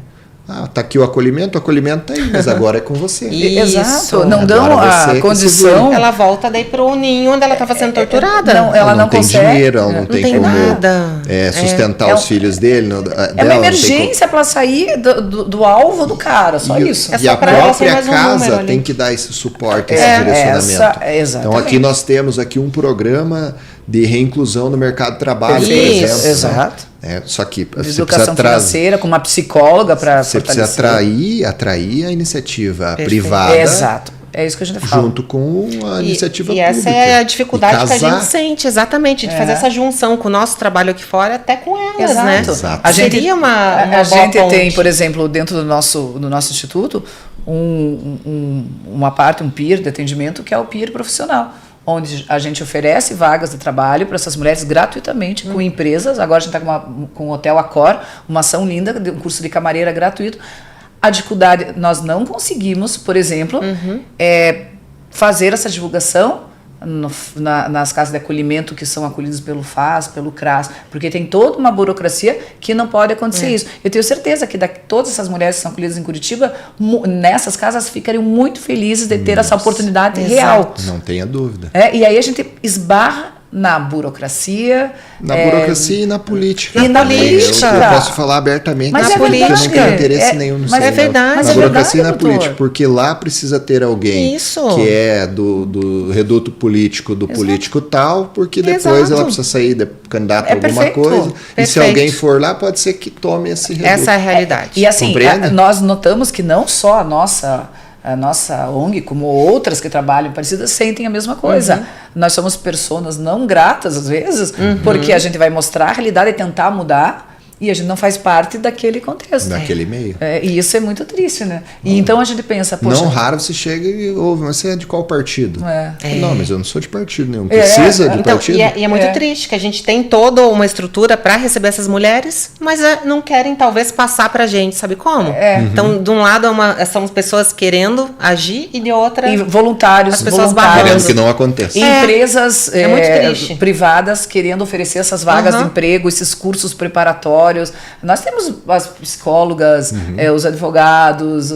Speaker 3: Tá aqui o acolhimento tá aí, mas agora é com você.
Speaker 1: Exato, não dão a condição.
Speaker 2: Ela volta daí pro ninho onde ela estava sendo torturada.
Speaker 1: Não, ela não
Speaker 3: tem
Speaker 1: consegue.
Speaker 3: Dinheiro, ela não tem como
Speaker 2: nada.
Speaker 3: Sustentar os filhos dele.
Speaker 1: É uma emergência para sair do alvo do cara, só isso.
Speaker 3: E a própria casa tem que dar esse suporte, esse direcionamento. Então aqui nós temos um programa de reinclusão no mercado de trabalho, por exemplo.
Speaker 1: Exato.
Speaker 3: Só que
Speaker 1: você educação financeira, com uma psicóloga para
Speaker 3: você precisa atrair a iniciativa privada.
Speaker 1: Exato. É isso que a gente fala.
Speaker 3: Junto com a iniciativa pública.
Speaker 2: E essa é a dificuldade que a gente sente, exatamente, de fazer essa junção com o nosso trabalho aqui fora até com elas, né?
Speaker 3: Exato.
Speaker 1: A gente tem,
Speaker 2: ponte.
Speaker 1: por exemplo, dentro do nosso instituto, uma parte, um PIR de atendimento, que é o PIR profissional, onde a gente oferece vagas de trabalho para essas mulheres gratuitamente, com empresas. Agora a gente está com o Hotel Accor, uma ação linda, um curso de camareira gratuito. A dificuldade, nós não conseguimos, por exemplo, fazer essa divulgação nas casas de acolhimento que são acolhidas pelo FAS, pelo CRAS, porque tem toda uma burocracia que não pode acontecer isso. Eu tenho certeza que todas essas mulheres que são acolhidas em Curitiba, nessas casas, ficariam muito felizes de ter essa oportunidade real.
Speaker 3: Não tenha dúvida.
Speaker 1: E aí a gente esbarra na burocracia.
Speaker 3: E na política.
Speaker 1: E na política.
Speaker 3: Eu posso falar abertamente,
Speaker 1: mas
Speaker 3: porque eu não tenho interesse nenhum no
Speaker 2: Mas é verdade.
Speaker 3: Na burocracia e na política, porque lá precisa ter alguém que é do reduto político, do político tal, porque depois ela precisa sair de candidato a alguma coisa. E se alguém for lá, pode ser que tome esse reduto.
Speaker 2: Essa é a realidade.
Speaker 1: E assim, nós notamos que não só a nossa ONG, como outras que trabalham parecidas, sentem a mesma coisa. Nós somos pessoas não gratas, às vezes, porque a gente vai mostrar a realidade e tentar mudar, e a gente não faz parte daquele contexto.
Speaker 3: Daquele meio.
Speaker 1: E isso é muito triste, né? E então a gente pensa, poxa...
Speaker 3: Não raro você chega e ouve, mas você é de qual partido? Não, mas eu não sou de partido nenhum. Precisa de partido?
Speaker 2: E é muito triste que a gente tem toda uma estrutura para receber essas mulheres, mas não querem talvez passar pra gente, sabe como? Então, de um lado são pessoas querendo agir e de outra...
Speaker 1: E voluntários,
Speaker 2: as pessoas
Speaker 3: querendo que não aconteça.
Speaker 1: Empresas privadas querendo oferecer essas vagas de emprego, esses cursos preparatórios. escritórios. Nós temos as psicólogas, os advogados,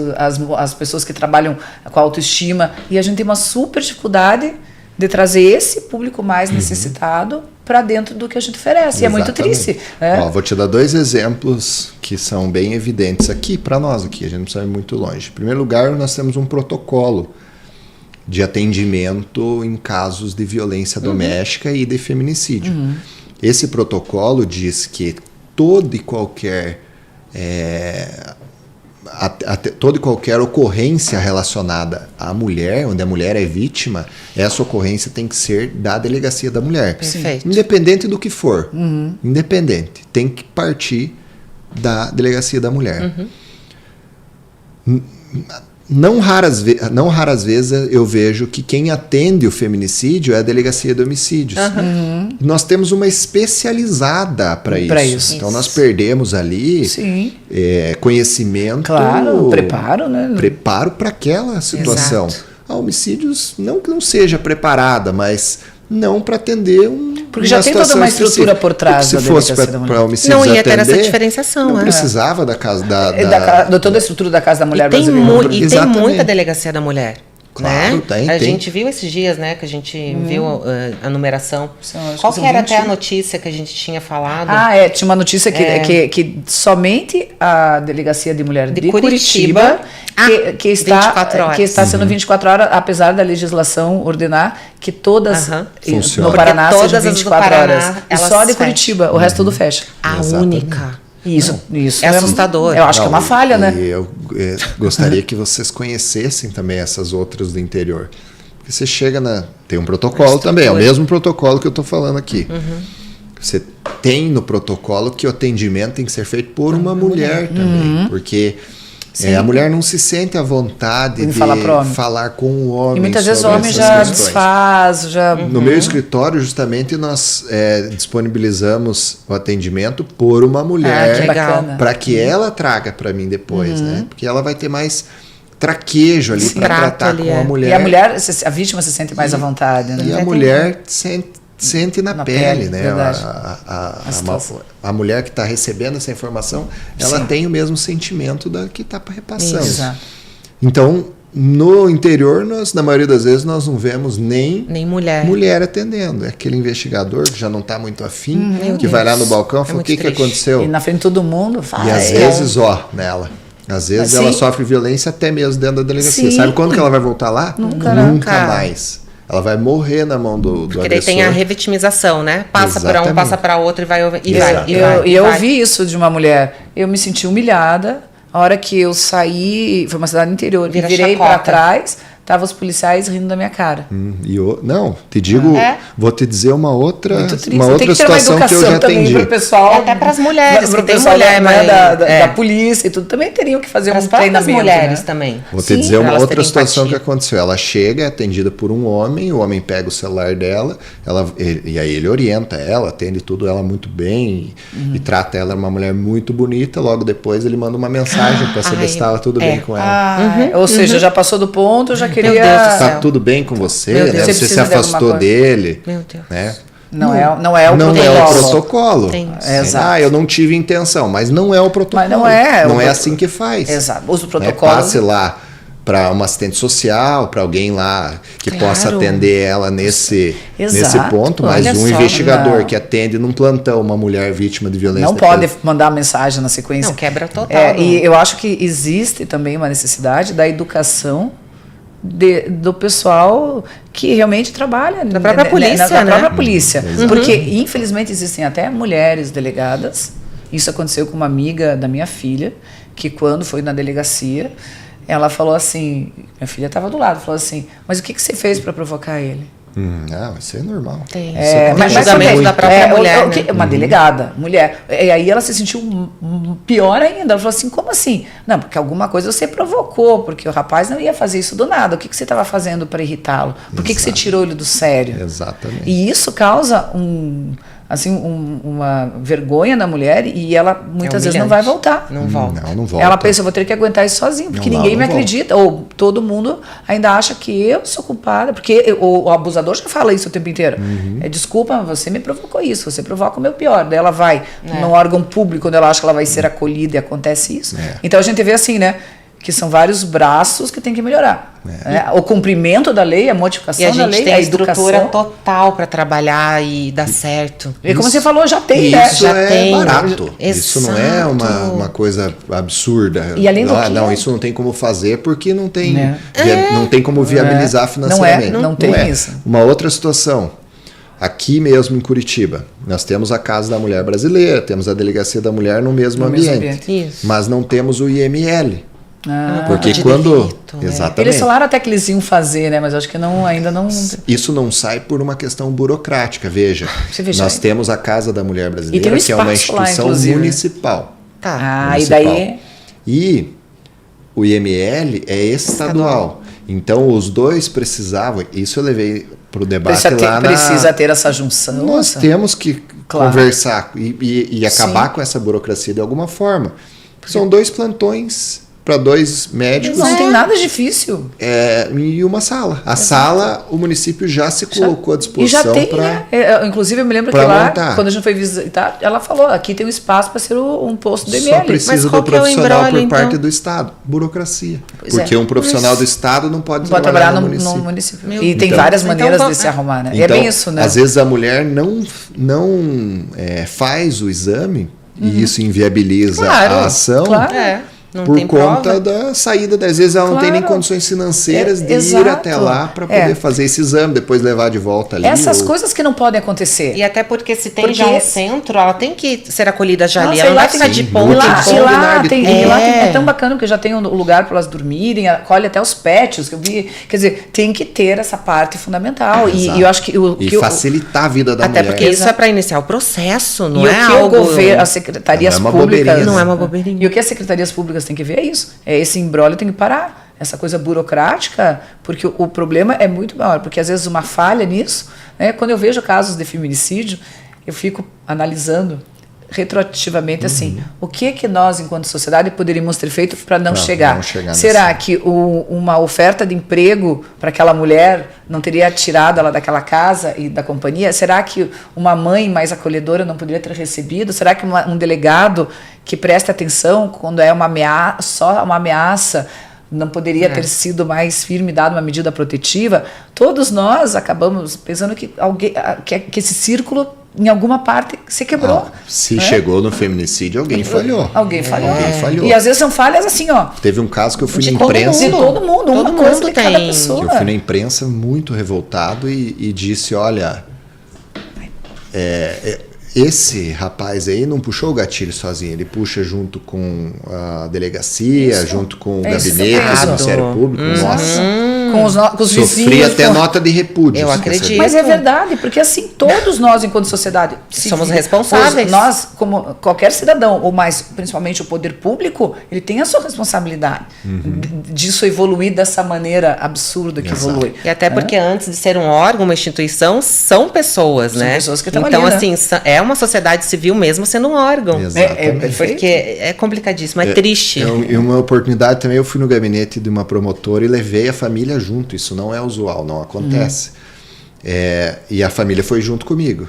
Speaker 1: as pessoas que trabalham com a autoestima, e a gente tem uma super dificuldade de trazer esse público mais necessitado para dentro do que a gente oferece. E é muito triste. Né?
Speaker 3: Ó, vou te dar 2 exemplos que são bem evidentes aqui para nós, aqui, a gente não precisa ir muito longe. Em primeiro lugar, nós temos um protocolo de atendimento em casos de violência doméstica e de feminicídio. Esse protocolo diz que toda e qualquer ocorrência relacionada à mulher, onde a mulher é vítima, essa ocorrência tem que ser da delegacia da mulher.
Speaker 2: Perfeito.
Speaker 3: Independente do que for. Independente. Tem que partir da delegacia da mulher. Não raras vezes eu vejo que quem atende o feminicídio é a delegacia de homicídios. Nós temos uma especializada para isso. Então nós perdemos ali conhecimento.
Speaker 1: Claro, preparo, né?
Speaker 3: Preparo para aquela situação. A homicídios, não que não seja preparada, mas não para atender
Speaker 1: porque já tem toda uma estrutura por trás da
Speaker 3: delegacia da mulher. Se fosse para homicídios
Speaker 2: não ia
Speaker 3: atender,
Speaker 2: ter essa diferenciação.
Speaker 3: Não precisava da casa
Speaker 1: de toda a estrutura da Casa da Mulher
Speaker 2: brasileira. E tem muita delegacia da mulher.
Speaker 3: Claro,
Speaker 2: né?
Speaker 3: tem.
Speaker 2: A gente viu esses dias, né, que a gente viu a numeração. Qual que era até a notícia que a gente tinha falado?
Speaker 1: Tinha uma notícia que somente a Delegacia de Mulher de Curitiba que está sendo 24 horas, apesar da legislação ordenar que todas no Paraná sejam 24 horas. E só de Curitiba, o resto tudo fecha.
Speaker 2: A única.
Speaker 1: Isso
Speaker 2: é assustador.
Speaker 1: Eu acho que é uma falha, né?
Speaker 3: Eu gostaria que vocês conhecessem também essas outras do interior. Porque você chega tem um protocolo também, é o mesmo protocolo que eu estou falando aqui. Você tem no protocolo que o atendimento tem que ser feito por uma mulher também. Porque a mulher não se sente à vontade de falar com o homem.
Speaker 1: E muitas vezes o homem já desfaz.
Speaker 3: No meu escritório, justamente, nós disponibilizamos o atendimento por uma mulher para que ela traga para mim depois, né? Porque ela vai ter mais traquejo ali para tratar com a mulher.
Speaker 1: E a mulher, a vítima se sente mais à vontade, né?
Speaker 3: E a mulher sente na pele, né? A mulher que está recebendo essa informação, ela tem o mesmo sentimento da que está repassando. Exato. Então, no interior, na maioria das vezes, nós não vemos nem mulher atendendo. É aquele investigador que já não está muito afim, que vai lá no balcão e fala, o que aconteceu?
Speaker 1: E na frente de todo mundo fala.
Speaker 3: E às vezes, nela. Às vezes ela sofre violência até mesmo dentro da delegacia. Sabe quando que ela vai voltar lá? Nunca mais. Ela vai morrer na mão do agressor.
Speaker 2: Porque daí tem a revitimização, né? Passa para um, passa para outro e vai.
Speaker 1: E eu ouvi isso de uma mulher. Eu me senti humilhada. A hora que eu saí, foi uma cidade interior, virei para trás, tava os policiais rindo da minha cara.
Speaker 3: Vou te dizer uma outra
Speaker 1: situação
Speaker 3: que eu já atendi.
Speaker 1: Pro pessoal,
Speaker 2: até para as mulheres,
Speaker 1: pro pessoal da polícia e tudo, também teriam que fazer um treinamento.
Speaker 2: Para as mulheres também.
Speaker 3: Vou te dizer uma outra situação que aconteceu. Ela chega, é atendida por um homem, o homem pega o celular dela, e aí ele orienta ela, atende tudo ela muito bem e trata ela uma mulher muito bonita. Logo depois ele manda uma mensagem para saber se estava tudo bem com ela.
Speaker 1: Ou seja, já passou do ponto, já queria...
Speaker 3: Está tudo bem com você, né? Você se afastou dele.
Speaker 2: Meu Deus.
Speaker 3: Né?
Speaker 1: Não é o
Speaker 3: protocolo.
Speaker 1: Exato.
Speaker 3: Eu não tive intenção, mas não é o protocolo.
Speaker 1: Mas não é
Speaker 3: assim que faz.
Speaker 1: Exato. Usa o protocolo.
Speaker 3: Passe lá para uma assistente social, para alguém lá que possa atender ela nesse ponto, mas investigador que atende num plantão uma mulher vítima de violência.
Speaker 1: Não pode mandar mensagem na sequência.
Speaker 2: Não, quebra total.
Speaker 1: E eu acho que existe também uma necessidade da educação do pessoal que realmente trabalha
Speaker 2: da própria polícia,
Speaker 1: da própria polícia. Porque, infelizmente, existem até mulheres delegadas. Isso aconteceu com uma amiga da minha filha, que quando foi na delegacia, ela falou assim, minha filha estava do lado, falou assim, mas o que você fez para provocar ele?
Speaker 3: Isso é normal.
Speaker 2: Tem. Mas julgamento da própria mulher, né?
Speaker 1: Uma delegada, mulher. E aí ela se sentiu pior ainda. Ela falou assim, como assim? Não, porque alguma coisa você provocou, porque o rapaz não ia fazer isso do nada. O que você estava fazendo para irritá-lo? Por que você tirou ele do sério?
Speaker 3: Exatamente.
Speaker 1: E isso causa assim, uma vergonha na mulher e ela muitas vezes não vai voltar.
Speaker 2: Não volta.
Speaker 3: Não volta.
Speaker 1: Ela pensa, eu vou ter que aguentar isso sozinho, porque ninguém me acredita. Ou todo mundo ainda acha que eu sou culpada, porque o abusador já fala isso o tempo inteiro. Desculpa, você me provocou isso, você provoca o meu pior. Daí ela vai num órgão público, quando ela acha que ela vai ser acolhida e acontece isso. Então a gente vê assim, né? Que são vários braços que tem que melhorar. O cumprimento da lei, a modificação da lei, a educação.
Speaker 2: A estrutura total para trabalhar e dar certo.
Speaker 1: E como você falou, já tem,
Speaker 3: né? Isso
Speaker 2: já
Speaker 3: é
Speaker 2: tem.
Speaker 3: Barato.
Speaker 2: Exato.
Speaker 3: Isso não é uma coisa absurda.
Speaker 1: E além do que
Speaker 3: não, isso não tem como fazer porque não tem, não tem como viabilizar financeiramente.
Speaker 1: Não tem isso.
Speaker 3: Uma outra situação. Aqui mesmo em Curitiba, nós temos a Casa da Mulher Brasileira, temos a Delegacia da Mulher no mesmo ambiente.
Speaker 2: Isso.
Speaker 3: Mas não temos o IML.
Speaker 2: Porque
Speaker 3: exatamente.
Speaker 1: Eles falaram até que eles iam fazer, né? Mas acho que ainda não.
Speaker 3: Isso não sai por uma questão burocrática. Veja, nós temos a Casa da Mulher Brasileira, que é uma instituição municipal.
Speaker 1: E daí.
Speaker 3: E o IML é estadual. Então os dois precisavam. Isso eu levei para o debate
Speaker 1: Precisa ter essa junção.
Speaker 3: Nós temos que conversar e acabar com essa burocracia de alguma forma. São 2 plantões para 2 médicos.
Speaker 1: Não tem nada difícil.
Speaker 3: E uma sala. A sala, o município já se colocou à disposição.
Speaker 1: E já tem, né? Inclusive, eu me lembro que lá, quando a gente foi visitar, ela falou, aqui tem um espaço para ser um posto do IML.
Speaker 3: Só precisa do profissional por parte do Estado. Burocracia. Porque um profissional do Estado não pode trabalhar no município.
Speaker 1: E tem várias maneiras de se arrumar, né?
Speaker 3: Então,
Speaker 1: é bem isso, né?
Speaker 3: Às vezes a mulher não faz o exame e isso inviabiliza a ação. Por conta da saída, às vezes ela não tem nem condições financeiras de ir até lá para poder fazer esse exame, depois levar de volta ali.
Speaker 1: Essas coisas que não podem acontecer.
Speaker 2: E até porque se tem já um centro, ela tem que ser acolhida já ali. Ela não
Speaker 1: vai
Speaker 2: ficar de ponta.
Speaker 1: E lá é tão bacana, porque já tem um lugar para elas dormirem, acolhe até os pets, que eu vi. Quer dizer, tem que ter essa parte fundamental. E eu acho que
Speaker 3: facilitar a vida da mulher.
Speaker 2: Até porque isso é para iniciar o processo, não
Speaker 1: é
Speaker 2: algo...
Speaker 1: o governo, as secretarias públicas...
Speaker 2: Não é uma bobeirinha.
Speaker 1: E o que as secretarias públicas têm que ver é isso. Esse imbróglio tem que parar. Essa coisa burocrática, porque o problema é muito maior. Porque às vezes uma falha nisso, né? Quando eu vejo casos de feminicídio, eu fico analisando retroativamente assim, o que nós enquanto sociedade poderíamos ter feito para não chegar? Será que uma oferta de emprego para aquela mulher não teria tirado ela daquela casa e da companhia? Será que uma mãe mais acolhedora não poderia ter recebido? Será que um delegado que presta atenção quando é só uma ameaça não poderia ter sido mais firme, dado uma medida protetiva? Todos nós acabamos pensando que esse círculo em alguma parte se quebrou.
Speaker 3: Se chegou no feminicídio, alguém falhou.
Speaker 1: Alguém falhou. E às vezes são falhas assim, ó.
Speaker 3: Teve um caso que eu fui na imprensa.
Speaker 1: De todo mundo, uma coisa de cada pessoa.
Speaker 3: Eu fui na imprensa muito revoltado e disse, olha, esse rapaz aí não puxou o gatilho sozinho, ele puxa junto com a delegacia, junto com o gabinete do Ministério Público. Nossa.
Speaker 1: Com os vizinhos.
Speaker 3: Sofri até nota de repúdio.
Speaker 2: Eu acredito.
Speaker 1: Mas é verdade, porque assim, todos nós, enquanto sociedade,
Speaker 2: somos responsáveis.
Speaker 1: Nós, como qualquer cidadão, ou mais, principalmente o poder público, ele tem a sua responsabilidade disso evoluir dessa maneira absurda que evolui.
Speaker 2: E até porque antes de ser um órgão, uma instituição, são pessoas, né?
Speaker 1: São pessoas que estão
Speaker 2: então,
Speaker 1: ali,
Speaker 2: assim, é uma sociedade civil mesmo sendo um órgão.
Speaker 3: Exatamente.
Speaker 2: Porque é complicadíssimo, é triste.
Speaker 3: E uma oportunidade também, eu fui no gabinete de uma promotora e levei a família junto. Isso não é usual, não acontece. E a família foi junto comigo.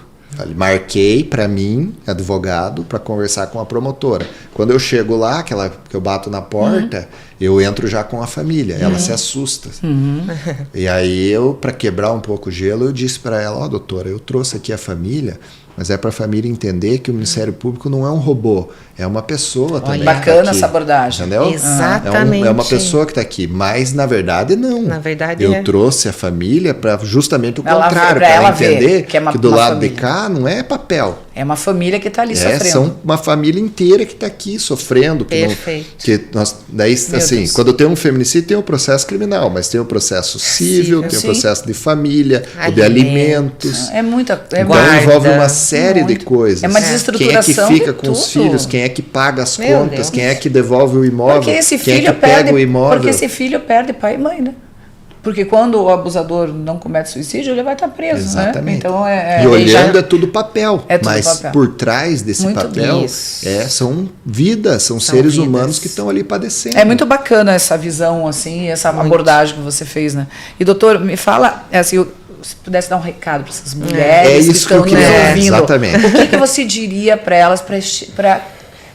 Speaker 3: Marquei para mim, advogado, para conversar com a promotora. Quando eu chego lá, que eu bato na porta, eu entro já com a família. Ela se assusta. E aí para quebrar um pouco o gelo, eu disse para ela, doutora, eu trouxe aqui a família, mas é para a família entender que o Ministério Público não é um robô, é uma pessoa também.
Speaker 1: Bacana
Speaker 3: tá aqui,
Speaker 1: essa abordagem.
Speaker 3: entendeu?
Speaker 2: Exatamente.
Speaker 3: É uma pessoa que está aqui, mas na verdade não.
Speaker 2: Na verdade
Speaker 3: eu trouxe a família para justamente o contrário, para ela entender que do lado de cá não é papel.
Speaker 1: É uma família que está ali sofrendo.
Speaker 3: São uma família inteira que está aqui sofrendo. Daí, assim, quando tem um feminicídio, tem um processo criminal, mas tem o processo civil, tem o processo de família, o de alimentos. Então envolve uma série de coisas.
Speaker 1: É uma desestruturação.
Speaker 3: Quem é que fica com os filhos, quem é que paga as contas, quem é que devolve o imóvel,
Speaker 1: porque esse
Speaker 3: quem
Speaker 1: filho
Speaker 3: é que pega o imóvel.
Speaker 1: Porque esse filho perde pai e mãe, né? Porque quando o abusador não comete suicídio, ele vai estar preso,
Speaker 3: Exatamente.
Speaker 1: né? Então
Speaker 3: e olhando é tudo papel, mas
Speaker 1: papel.
Speaker 3: por trás desse
Speaker 1: Muito
Speaker 3: papel são vidas, são seres
Speaker 2: vidas.
Speaker 3: humanos que estão ali padecendo.
Speaker 1: É muito bacana essa visão, assim, essa abordagem que você fez, né? E, doutor, me fala, assim, se pudesse dar um recado para essas mulheres que estão nos ouvindo,
Speaker 3: exatamente.
Speaker 1: o que você diria para elas, para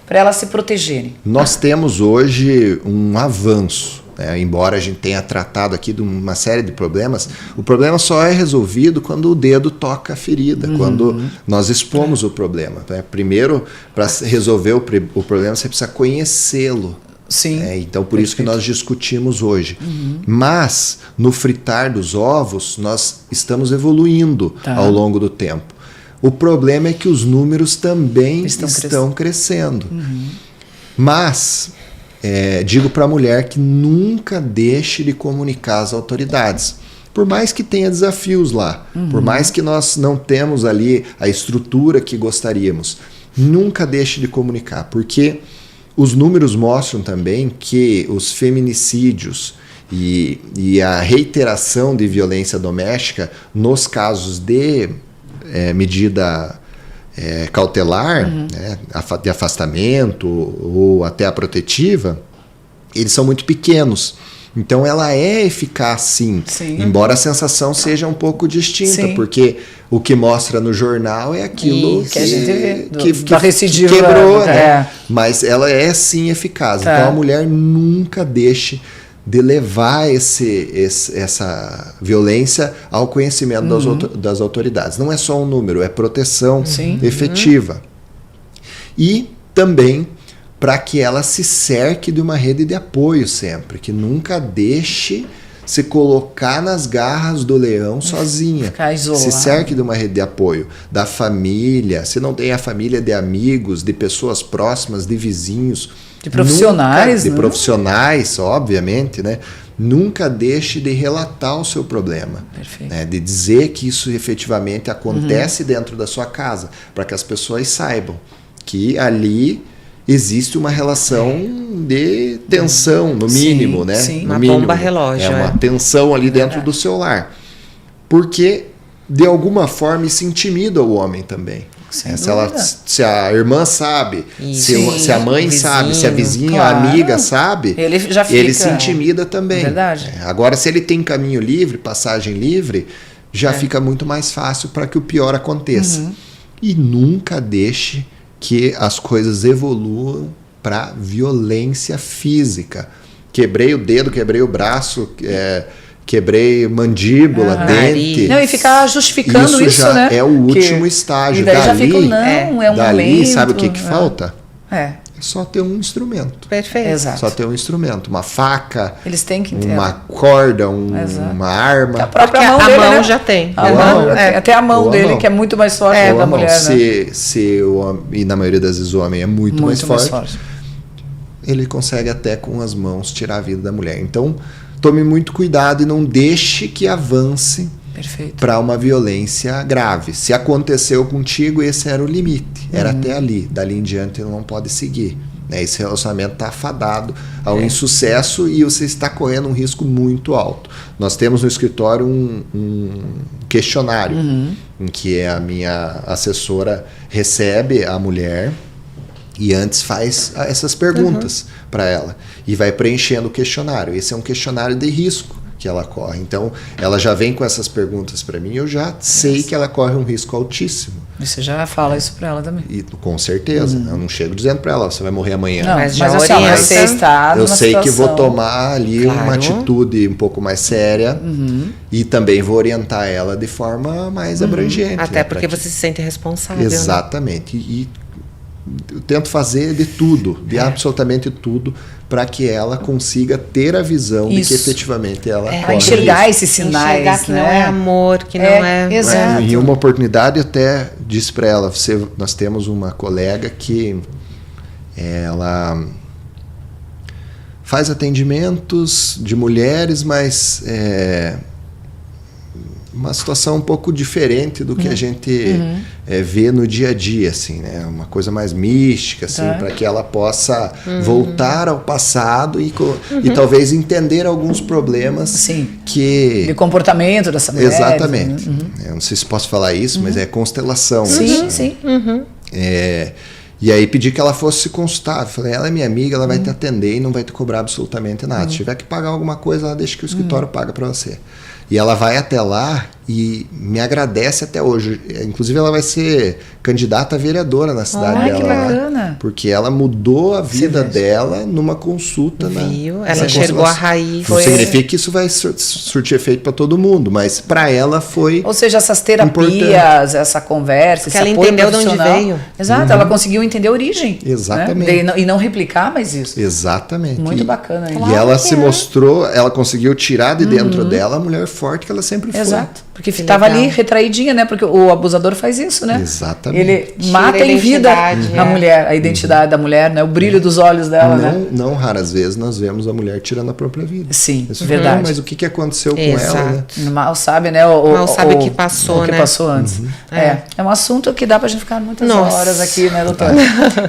Speaker 1: elas se protegerem?
Speaker 3: Nós temos hoje um avanço. Embora a gente tenha tratado aqui de uma série de problemas, o problema só é resolvido quando o dedo toca a ferida, quando nós expomos o problema. Primeiro, para resolver o problema, você precisa conhecê-lo.
Speaker 1: Sim.
Speaker 3: Então, por isso que nós discutimos hoje. Mas, no fritar dos ovos, nós estamos evoluindo ao longo do tempo. O problema é que os números também estão crescendo. Mas, digo para a mulher que nunca deixe de comunicar às autoridades. Por mais que tenha desafios lá, por mais que nós não temos ali a estrutura que gostaríamos, nunca deixe de comunicar, porque os números mostram também que os feminicídios e a reiteração de violência doméstica nos casos de medida cautelar, né, de afastamento ou até a protetiva, eles são muito pequenos. Então ela é eficaz sim. Embora a sensação seja um pouco distinta, porque o que mostra no jornal é aquilo
Speaker 1: que a gente vê,
Speaker 3: que
Speaker 1: recidiva,
Speaker 3: quebrou, né? Mas ela é sim eficaz. Então a mulher nunca deixe de levar essa violência ao conhecimento das autoridades. Não é só um número, é proteção efetiva. E também para que ela se cerque de uma rede de apoio sempre, que nunca deixe se colocar nas garras do leão sozinha.
Speaker 1: Ficar isolada.
Speaker 3: Se cerque de uma rede de apoio, da família, se não tem a família, de amigos, de pessoas próximas, de vizinhos.
Speaker 1: De profissionais,
Speaker 3: de profissionais, obviamente, né? Nunca deixe de relatar o seu problema. Né? De dizer que isso efetivamente acontece dentro da sua casa, para que as pessoas saibam que ali existe uma relação de tensão, no mínimo, né?
Speaker 2: Sim.
Speaker 3: No
Speaker 2: Uma
Speaker 3: mínimo,
Speaker 2: bomba relógio.
Speaker 3: uma tensão ali dentro do seu lar. Porque, de alguma forma, isso intimida o homem também. Se a irmã sabe, se a mãe sabe, se a vizinha, a amiga sabe,
Speaker 1: ele já fica,
Speaker 3: ele se intimida também.
Speaker 1: Verdade.
Speaker 3: Agora, se ele tem caminho livre, passagem livre, já fica muito mais fácil para que o pior aconteça. E nunca deixe que as coisas evoluam para violência física. Quebrei o dedo, quebrei o braço, quebrei mandíbula, dente.
Speaker 1: Não, e ficar justificando isso,
Speaker 3: já
Speaker 1: né?
Speaker 3: É o último estágio.
Speaker 1: E daí
Speaker 3: dali,
Speaker 1: já fica, não, é um
Speaker 3: dali,
Speaker 1: momento.
Speaker 3: sabe o que falta?
Speaker 1: É
Speaker 3: só ter um instrumento.
Speaker 2: Perfeito.
Speaker 1: Exato.
Speaker 3: Só ter um instrumento. Uma faca,
Speaker 1: eles têm que ter
Speaker 3: uma corda, uma arma.
Speaker 1: A própria mão
Speaker 2: a
Speaker 1: dele,
Speaker 2: mão
Speaker 1: né?
Speaker 2: já tem.
Speaker 1: Até a mão dele, que é muito mais forte que a da mulher.
Speaker 3: E na maioria das vezes o homem é muito mais forte. Ele consegue até com as mãos tirar a vida da mulher. Então, tome muito cuidado e não deixe que avance para uma violência grave. Se aconteceu contigo, esse era o limite. Era até ali. Dali em diante ele não pode seguir. Esse relacionamento está afadado ao insucesso e você está correndo um risco muito alto. Nós temos no escritório um questionário em que a minha assessora recebe a mulher e antes faz essas perguntas para ela e vai preenchendo o questionário. Esse é um questionário de risco que ela corre. Então, ela já vem com essas perguntas para mim, eu já sei que ela corre um risco altíssimo.
Speaker 1: E você já fala isso para ela também?
Speaker 3: E, com certeza. Eu não chego dizendo para ela, você vai morrer amanhã.
Speaker 1: Não, mas você está
Speaker 3: eu sei
Speaker 1: situação...
Speaker 3: que vou tomar ali uma atitude um pouco mais séria e também vou orientar ela de forma mais abrangente.
Speaker 2: Até porque você se sente responsável.
Speaker 3: Exatamente. E eu tento fazer de tudo, de absolutamente tudo, para que ela consiga ter a visão de que efetivamente ela
Speaker 1: corre enxergar esses sinais,
Speaker 2: enxergar que não é amor, que não é...
Speaker 1: Exato.
Speaker 3: Em uma oportunidade eu até disse para ela, nós temos uma colega que ela faz atendimentos de mulheres, mas uma situação um pouco diferente do que a gente vê no dia a dia, assim, né? Uma coisa mais mística, assim, para que ela possa voltar ao passado e talvez entender alguns problemas que...
Speaker 1: De comportamento dessa mulher.
Speaker 3: Exatamente. Eu não sei se posso falar isso, mas é constelação.
Speaker 1: Sim, sim.
Speaker 3: E aí pedi que ela fosse se consultar. Eu falei, ela é minha amiga, ela vai te atender e não vai te cobrar absolutamente nada. Se tiver que pagar alguma coisa, ela deixa que o escritório paga para você. E ela vai até lá e me agradece até hoje. Inclusive, ela vai ser candidata a vereadora na cidade dela.
Speaker 1: Que bacana.
Speaker 3: Porque ela mudou a vida dela numa consulta.
Speaker 2: Viu? Ela enxergou a raiz.
Speaker 3: Não significa que isso vai surtir efeito para todo mundo, mas para ela foi.
Speaker 1: Ou seja, essas terapias,
Speaker 3: importante.
Speaker 1: Essa conversa, esse
Speaker 2: ela
Speaker 1: apoio
Speaker 2: entendeu de onde
Speaker 1: profissional.
Speaker 2: veio.
Speaker 1: Exato, ela conseguiu entender a origem.
Speaker 3: Exatamente.
Speaker 1: Né? E não replicar mais isso.
Speaker 3: Exatamente.
Speaker 1: Muito bacana. Hein?
Speaker 3: E ela se mostrou, ela conseguiu tirar de dentro dela a mulher forte que ela sempre foi.
Speaker 1: Exato. Porque estava ali retraidinha, né? Porque o abusador faz isso, né?
Speaker 3: Exatamente.
Speaker 1: Ele mata em vida a mulher, a identidade da mulher, né? O brilho dos olhos dela, né?
Speaker 3: Não raras vezes nós vemos a mulher tirando a própria vida.
Speaker 1: Sim,
Speaker 3: Isso,
Speaker 1: verdade.
Speaker 3: Mas o que aconteceu com ela, né?
Speaker 1: Mal sabe, né?
Speaker 2: Mal sabe o que passou,
Speaker 1: o que
Speaker 2: né?
Speaker 1: passou antes. É um assunto que dá pra gente ficar muitas horas aqui, né, doutora?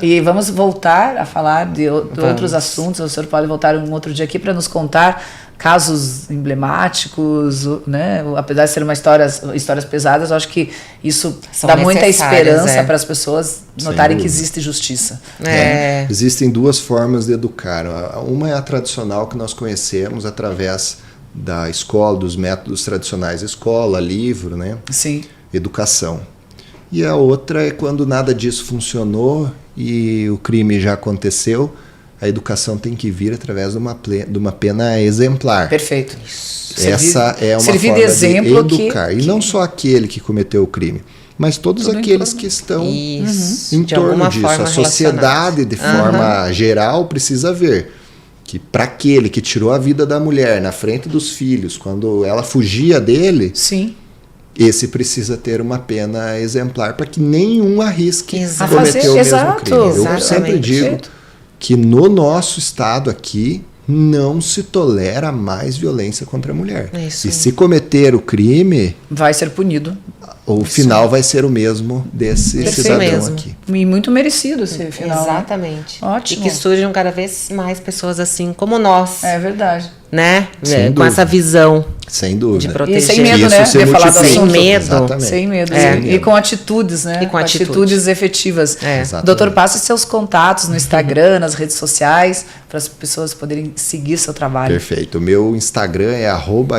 Speaker 1: E vamos voltar a falar de outros assuntos. O senhor pode voltar um outro dia aqui para nos contar casos emblemáticos, né? Apesar de serem histórias pesadas, eu acho que isso dá muita esperança para as pessoas notarem que existe justiça.
Speaker 3: Existem duas formas de educar. Uma é a tradicional que nós conhecemos através da escola, dos métodos tradicionais, escola, livro, né?
Speaker 1: Sim.
Speaker 3: Educação. E a outra é quando nada disso funcionou e o crime já aconteceu. A educação tem que vir através de uma pena exemplar.
Speaker 1: Perfeito.
Speaker 3: Essa é uma forma de educar. E não só aquele que cometeu o crime, mas todos aqueles que estão em torno disso. A sociedade, de forma geral, precisa ver que para aquele que tirou a vida da mulher na frente dos filhos, quando ela fugia dele, esse precisa ter uma pena exemplar para que nenhum arrisque cometer o mesmo crime. Eu sempre digo que no nosso estado aqui não se tolera mais violência contra a mulher. E se cometer o crime,
Speaker 1: vai ser punido.
Speaker 3: O final vai ser o mesmo desse cidadão aqui.
Speaker 1: E muito merecido esse final.
Speaker 2: Exatamente.
Speaker 1: Ótimo.
Speaker 2: E que surjam cada vez mais pessoas assim como nós.
Speaker 1: É verdade.
Speaker 2: Né? Com essa visão.
Speaker 3: Sem dúvida.
Speaker 2: De proteger.
Speaker 1: E sem medo, né? De falar do assunto.
Speaker 2: Sem medo.
Speaker 3: Exatamente.
Speaker 1: Sem medo.
Speaker 3: Sem medo.
Speaker 1: E com atitudes, né?
Speaker 2: E com
Speaker 1: atitudes efetivas.
Speaker 3: Exatamente.
Speaker 1: Doutor, passe seus contatos no Instagram, nas redes sociais, para as pessoas poderem seguir seu trabalho.
Speaker 3: Perfeito. O meu Instagram é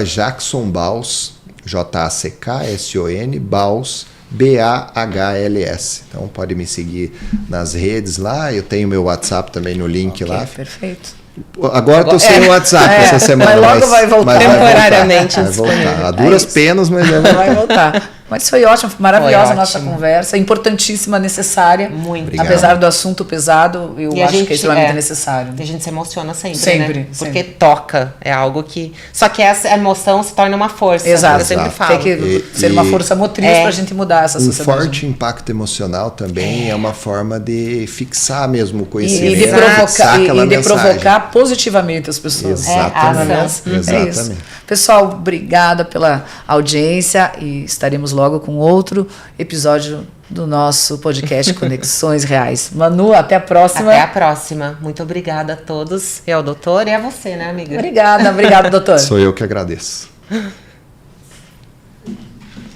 Speaker 3: @JacksonBaus, JACKSON, Baus, BAHLS. Então pode me seguir nas redes lá. Eu tenho meu WhatsApp também no link lá.
Speaker 1: Perfeito.
Speaker 3: Agora estou sem o WhatsApp essa semana.
Speaker 1: Mas logo vai voltar.
Speaker 2: Temporariamente.
Speaker 3: Vai voltar. A duras penas, mas
Speaker 1: vai voltar. Mas foi ótimo, maravilhosa a nossa conversa, importantíssima, necessária.
Speaker 2: Muito.
Speaker 3: Obrigado.
Speaker 1: Apesar do assunto pesado, eu acho que é extremamente necessário.
Speaker 2: E a gente se emociona sempre,
Speaker 1: sempre
Speaker 2: né? Porque toca, é algo que... Só que essa emoção se torna uma força.
Speaker 1: Exato.
Speaker 2: Eu sempre falo.
Speaker 1: Tem que ser uma força motriz para a gente mudar essa sociedade.
Speaker 3: Um forte impacto emocional também é uma forma de fixar mesmo o conhecimento.
Speaker 1: E de provocar positivamente as pessoas.
Speaker 3: Exatamente.
Speaker 1: É isso. Pessoal, obrigada pela audiência e estaremos logo com outro episódio do nosso podcast Conexões Reais. Manu, até a próxima.
Speaker 2: Até a próxima. Muito obrigada a todos. E ao doutor e a você, né, amiga?
Speaker 1: Obrigada, doutor.
Speaker 3: Sou eu que agradeço.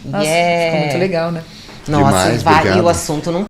Speaker 1: Nossa, ficou muito legal, né?
Speaker 2: Nossa,
Speaker 3: Demais,
Speaker 2: e o assunto não